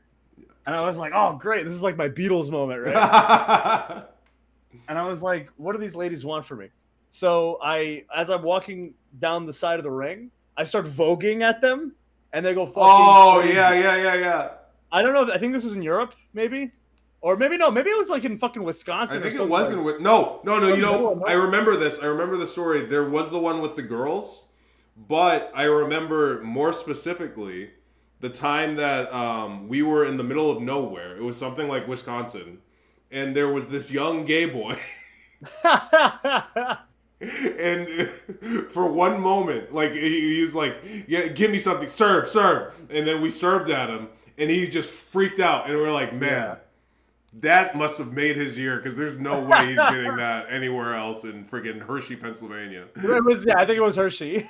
And I was like, oh, great. This is like my Beatles moment, right? And I was like, what do these ladies want from me? So as I'm walking down the side of the ring, I start voguing at them, and they go fucking crazy. Yeah. I don't know. I think this was in Europe, maybe. Or maybe no. Maybe it was like in fucking Wisconsin. I think it wasn't with... No. You know, I remember this. I remember the story. There was the one with the girls, but I remember more specifically... the time that we were in the middle of nowhere. It was something like Wisconsin. And there was this young gay boy. And for one moment, like, he was like, yeah, give me something. Serve. And then we served at him. And he just freaked out. And we were like, man, that must have made his year. Because there's no way he's getting that anywhere else in friggin' Hershey, Pennsylvania. I think it was Hershey.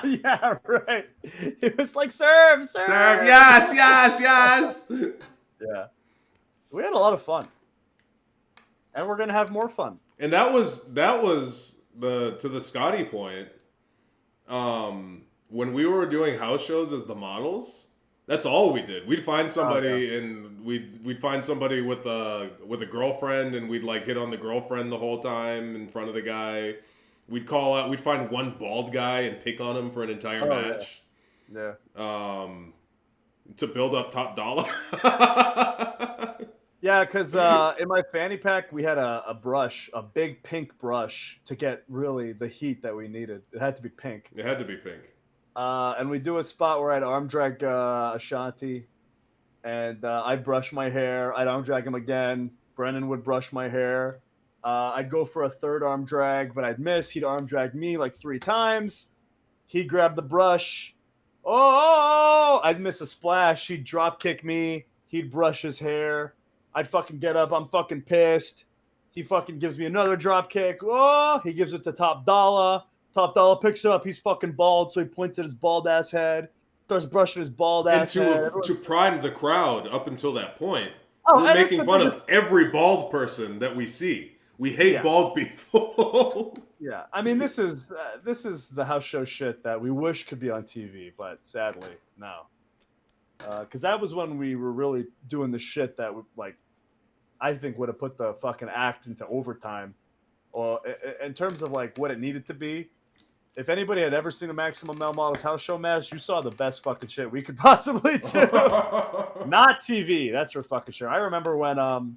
Yeah, right. It was like, serve. Yes. Yeah. We had a lot of fun. And we're going to have more fun. And that was to the Scotty point. When we were doing house shows as the models, that's all we did. We'd find somebody and we'd find somebody with a girlfriend, and we'd like hit on the girlfriend the whole time in front of the guy. We'd find one bald guy and pick on him for an entire match. Yeah. To build up top dollar. Yeah, because in my fanny pack, we had a brush, a big pink brush to get really the heat that we needed. It had to be pink. And we do a spot where I'd arm drag Ashanti, and I'd brush my hair. I'd arm drag him again. Brennan would brush my hair. I'd go for a third arm drag, but I'd miss. He'd arm drag me like 3 times. He'd grab the brush. Oh! I'd miss a splash. He'd drop kick me. He'd brush his hair. I'd fucking get up. I'm fucking pissed. He fucking gives me another drop kick. Oh! He gives it to Top Dollar. Top Dollar picks it up. He's fucking bald, so he points at his bald ass head. Starts brushing his bald ass head. To prime the crowd up until that point, we're making fun of every bald person that we see. We hate bald people. Yeah, I mean, this is the house show shit that we wish could be on TV, but sadly, no. Because that was when we were really doing the shit that I think would have put the fucking act into overtime, or in terms of like what it needed to be. If anybody had ever seen a Maximum Male Models house show match, you saw the best fucking shit we could possibly do. Not TV, that's for fucking sure. I remember when you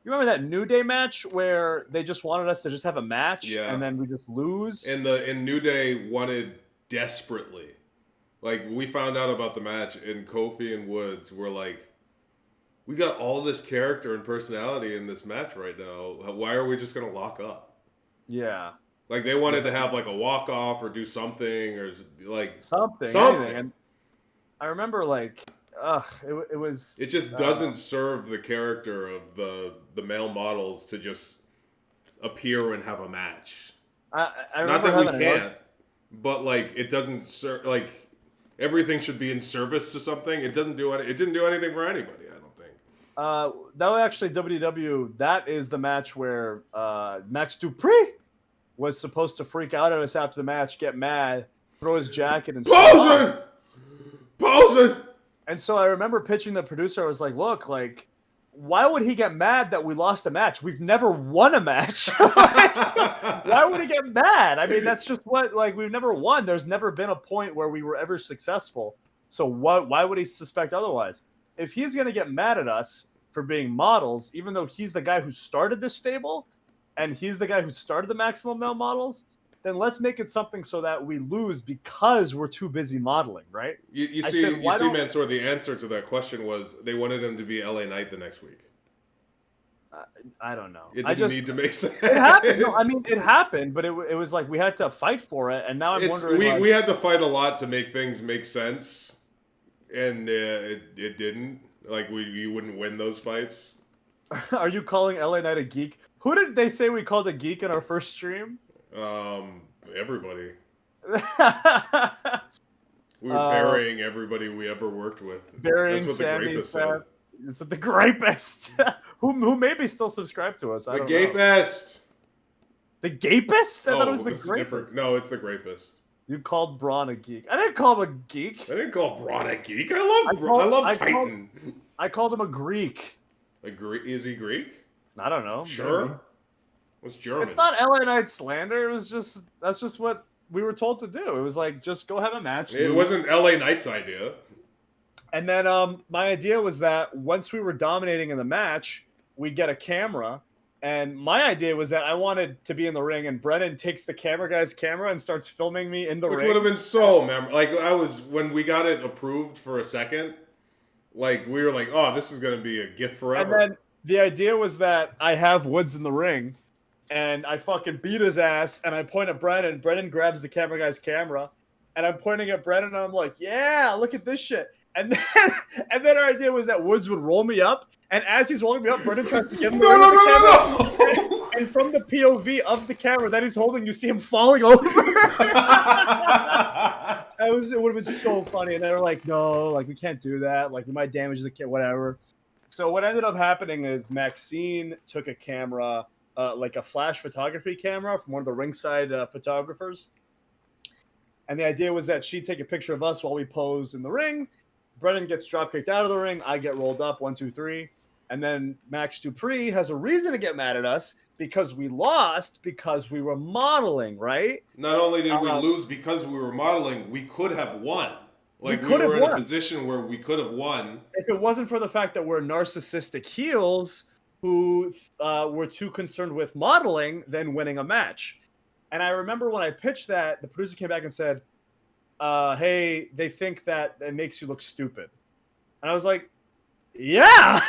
remember that New Day match where they just wanted us to just have a match and then we just lose? And New Day wanted desperately. Like, we found out about the match, and Kofi and Woods were like, we got all this character and personality in this match right now. Why are we just going to lock up? Yeah. Like, they wanted to have, like, a walk-off or do something or, like... Something. And I remember, like... it was... It just doesn't serve the character of the male models to just appear and have a match. I Not that we can't, but like it doesn't like everything should be in service to something. It doesn't do it didn't do anything for anybody, I don't think. That was actually WW. That is the match where Max Dupree was supposed to freak out at us after the match, get mad, throw his jacket, and Pause it. And so I remember pitching the producer. I was like, "Look, like, why would he get mad that we lost a match? We've never won a match. Why would he get mad? I mean, that's just what, like, we've never won. There's never been a point where we were ever successful. So why would he suspect otherwise? If he's going to get mad at us for being models, even though he's the guy who started this stable and he's the guy who started the Maximum Male Models, then let's make it something so that we lose because we're too busy modeling, right?" You see, Mansoor, the answer to that question was they wanted him to be LA Knight the next week. I don't know. It didn't need to make sense. It happened. No, I mean, it happened, but it was like we had to fight for it, and now I'm wondering. We had to fight a lot to make things make sense, and it didn't. Like you wouldn't win those fights. Are you calling LA Knight a geek? Who did they say we called a geek in our first stream? Everybody. We were burying everybody we ever worked with. Burying Sammy. It's the grapist. who maybe still subscribe to us. The gapist. The gapist? I thought it was the grapist. No, it's the grapist. You called Braun a geek. I didn't call him a geek. I didn't call Braun a geek. I love Titan. I called him a Greek. Is he Greek? I don't know. Sure. Maybe. What's German? It's not LA Knight slander. That's just what we were told to do. It was like, just go have a match. It wasn't LA Knight's idea. And then my idea was that once we were dominating in the match, we'd get a camera. And my idea was that I wanted to be in the ring, and Brennan takes the camera guy's camera and starts filming me in the ring. Which would have been so memorable. Like, when we got it approved for a second, like, we were like, oh, this is going to be a gift forever. And then the idea was that I have Woods in the ring, and I fucking beat his ass, and I point at Brennan. Brennan grabs the camera guy's camera, and I'm pointing at Brennan, and I'm like, yeah, look at this shit. And then our idea was that Woods would roll me up, and as he's rolling me up, Brennan tries to get him. No. And from the POV of the camera that he's holding, you see him falling over. It would have been so funny. And they were like, no, like, we can't do that. Like, we might damage the kid, whatever. So what ended up happening is Maxine took a camera, like a flash photography camera from one of the ringside photographers. And the idea was that she'd take a picture of us while we pose in the ring. Brennan gets drop kicked out of the ring. I get rolled up, 1, 2, 3. And then Max Dupree has a reason to get mad at us because we lost because we were modeling, right? Not only did we lose because we were modeling, we could have won. Like, we were in a position where we could have won. If it wasn't for the fact that we're narcissistic heels who were too concerned with modeling than winning a match. And I remember when I pitched that, the producer came back and said, hey, they think that it makes you look stupid. And I was like, yeah.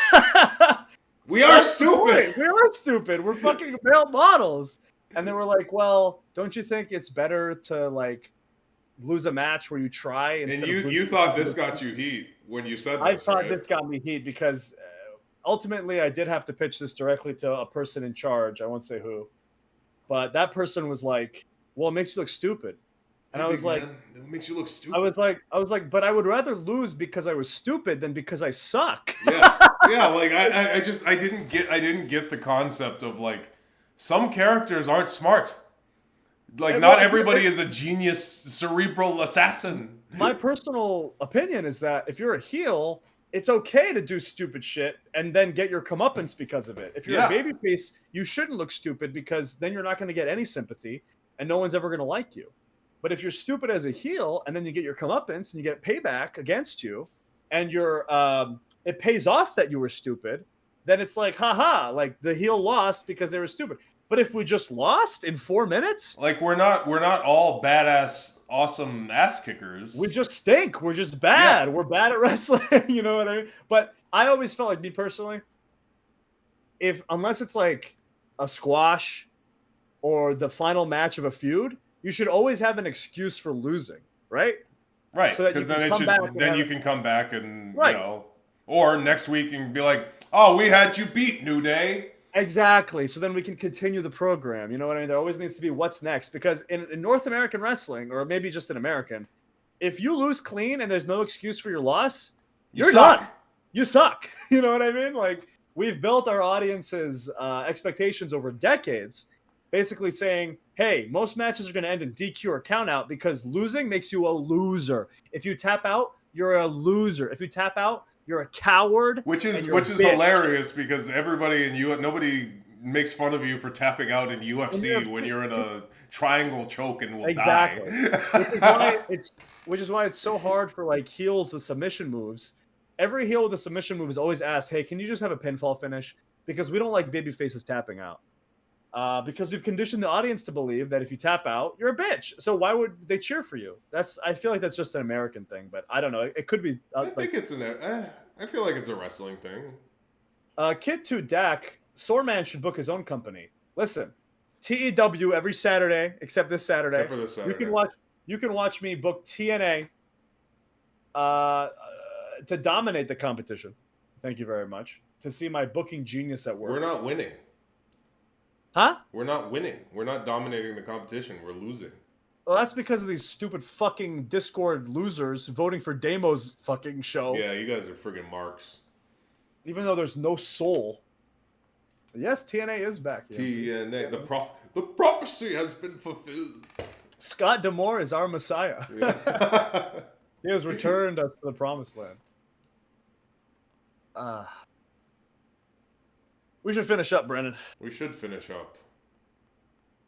We are stupid. We are stupid. We're fucking male models. And they were like, well, don't you think it's better to, like, lose a match where you try? And you thought this got you heat when you said this, I thought this got me heat because ultimately I did have to pitch this directly to a person in charge. I won't say who. But that person was like, well, it makes you look stupid. And I was like, it makes you look stupid. I was like, but I would rather lose because I was stupid than because I suck. Yeah, like I didn't get the concept of, like, some characters aren't smart. Like, not everybody is a genius cerebral assassin. My personal opinion is that if you're a heel, it's okay to do stupid shit and then get your comeuppance because of it. If you're a babyface, you shouldn't look stupid because then you're not going to get any sympathy and no one's ever going to like you. But if you're stupid as a heel and then you get your comeuppance and you get payback against you and you're it pays off that you were stupid, then it's like, haha, like the heel lost because they were stupid. But if we just lost in 4 minutes, like we're not all badass, awesome ass kickers. We just stink. We're just bad. Yeah. We're bad at wrestling. You know what I mean? But I always felt like, me personally, unless it's like a squash or the final match of a feud, you should always have an excuse for losing, right? Right. So that you can come back and, right. You know, or next week and be like, oh, we had you beat, New Day. Exactly. So then we can continue the program. You know what I mean? There always needs to be what's next. Because in North American wrestling, or maybe just in American, if you lose clean and there's no excuse for your loss, you're suck. done. You suck. You know what I mean? Like, we've built our audience's expectations over decades, basically saying, hey, most matches are going to end in DQ or count out because losing makes you a loser. If you tap out, you're a loser. If you tap out, you're a coward. Which is bitch. hilarious because everybody in nobody makes fun of you for tapping out in UFC when you're in a triangle choke and will die. Which is why it's so hard for like heels with submission moves. Every heel with a submission move is always asked, hey, can you just have a pinfall finish? Because we don't like baby faces tapping out. Because we've conditioned the audience to believe that if you tap out, you're a bitch. So why would they cheer for you? I feel like that's just an American thing, but I don't know. It could be. I think it's I feel like it's a wrestling thing. Kid to Dak, Soorman should book his own company. Listen, TEW every Saturday, except this Saturday. Except for this Saturday. You can watch me book TNA to dominate the competition. Thank you very much. To see my booking genius at work. We're not winning. Huh? We're not winning. We're not dominating the competition. We're losing. Well, that's because of these stupid fucking Discord losers voting for Damo's fucking show. Yeah, you guys are friggin' marks. Even though there's no soul. Yes, TNA is back. Yeah. TNA. The prophecy has been fulfilled. Scott D'Amore is our Messiah. Yeah. He has returned us to the promised land. We should finish up, Brennan. We should finish up.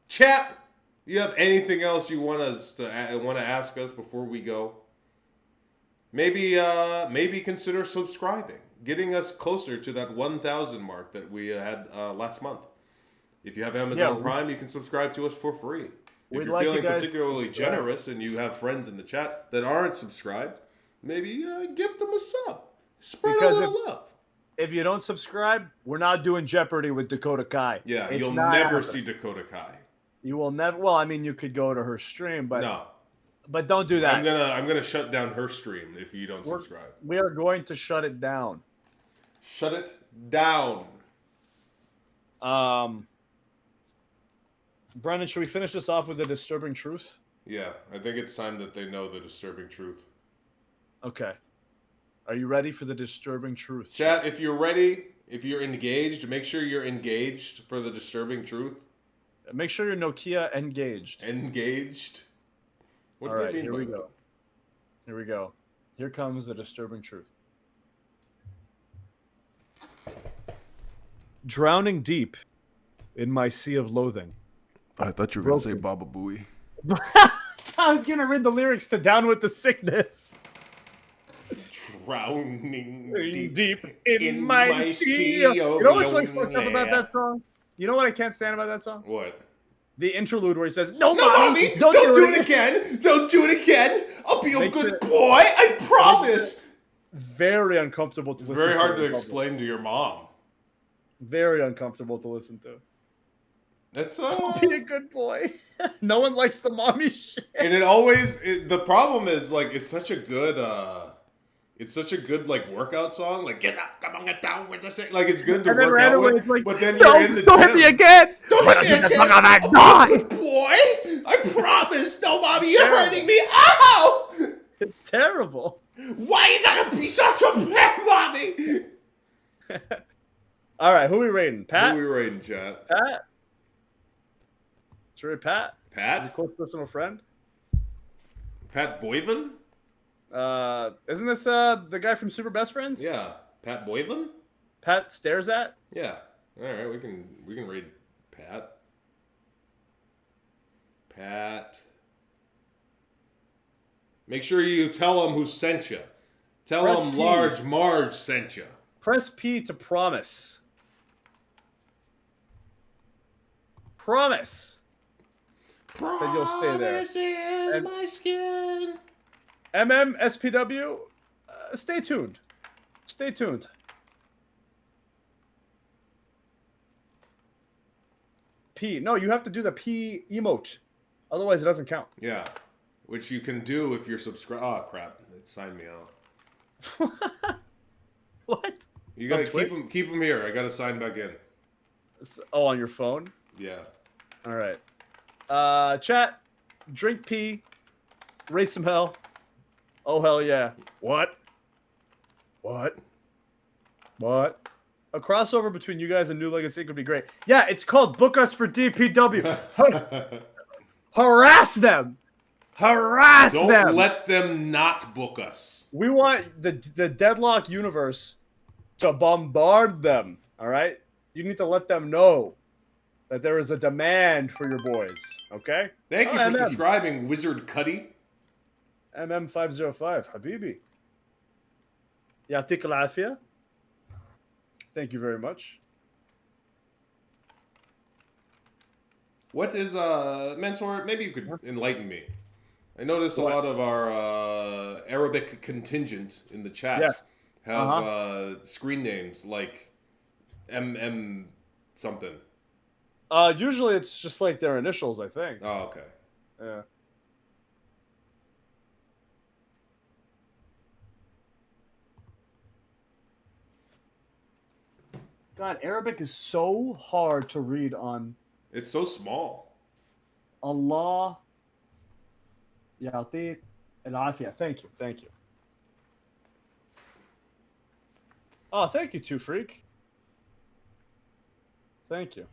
Chat, you have anything else you want to ask us before we go? Maybe consider subscribing, getting us closer to that 1,000 mark that we had last month. If you have Amazon Prime, you can subscribe to us for free. If you're feeling particularly generous and you have friends in the chat that aren't subscribed, maybe give them a sub. Spread a little love. If you don't subscribe, we're not doing Jeopardy with Dakota Kai. Yeah, you'll never see Dakota Kai. You will never. Well, I mean, you could go to her stream, but no. But don't do that. I'm gonna shut down her stream if you don't subscribe. We are going to shut it down. Shut it down. Brennan, should we finish this off with a disturbing truth? Yeah, I think it's time that they know the disturbing truth. Okay. Are you ready for the disturbing truth? Chat, if you're ready, if you're engaged, make sure you're engaged for the disturbing truth. Make sure you're Nokia engaged. Engaged? All right, here we go. Here we go. Here comes the disturbing truth. Drowning deep in my sea of loathing. I thought you were going to say Baba Booey. I was going to read the lyrics to Down with the Sickness. Drowning deep in my sea. You know what's really fucked up about that song? You know what I can't stand about that song? What? The interlude where he says, No, mommy, don't do it again. Don't do it again. I'll be a good boy. I promise. Very uncomfortable to listen to. Very hard to explain to your mom. Very uncomfortable to listen to. That's be a good boy. No one likes the mommy shit. And the problem is like it's such a good like workbout song. Like get up, come on, get down with the sick. Like it's good to work out with. Like, but then you're in the don't gym. Hit me again. Don't hit me again. I'll be a good boy. I promise. No, mommy, you're hurting me. Ow! It's terrible. Why you gotta be such a bad mommy? All right, who are we rating? Pat? Who are we rating, chat? Pat? Should we Pat? Pat? He's a close personal friend? Pat Boyven? Isn't this the guy from Super Best Friends? Yeah. Pat Boyven? Pat stares at? Yeah. Alright, we can read Pat. Pat. Make sure you tell him who sent you. Tell him Large Marge sent you. Press P to promise. Promise. That you'll stay there. In my skin. SPW, stay tuned. Stay tuned. P. No, you have to do the P emote. Otherwise, it doesn't count. Yeah. Which you can do if you're subscribed. Oh, crap. It signed me out. What? You gotta keep them here. I gotta sign back in. Oh, on your phone? Yeah. All right. Chat, drink pee, raise some hell. Oh, hell yeah. What? What? What? A crossover between you guys and New Legacy would be great. Yeah, it's called Book Us for DPW. Harass them. Harass Don't them. let them not book us. We want the Deadlock universe to bombard them. All right? You need to let them know that there is a demand for your boys. Okay? Thank you for MM. subscribing, Wizard Cuddy. MM505, Habibi. Yatik al-afia. Thank you very much. What is Mansoor? Maybe you could enlighten me. I notice a lot of our Arabic contingent in the chat Yes. have screen names like MM something. Usually it's just like their initials, I think. Oh, okay. Yeah. God, Arabic is so hard to read on. It's so small. Allah Ya'tiq al-afia. Thank you. Thank you. Oh, thank you, Two Freak. Thank you.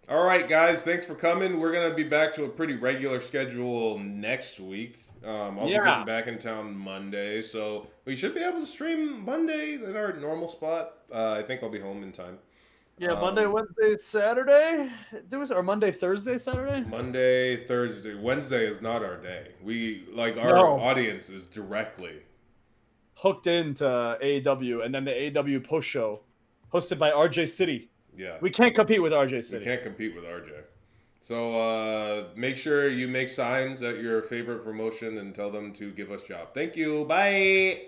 All right, guys. Thanks for coming. We're gonna be back to a pretty regular schedule next week. I'll be getting back in town Monday, so we should be able to stream Monday at our normal spot. I think I'll be home in time. Yeah, Monday, Wednesday, Saturday. Or Monday, Thursday, Saturday. Monday, Thursday, Wednesday is not our day. Our audience is directly hooked into AEW, and then the AEW post show, hosted by RJ City. Yeah, we can't compete with RJ City. We can't compete with RJ. So make sure you make signs at your favorite promotion and tell them to give us job. Thank you. Bye.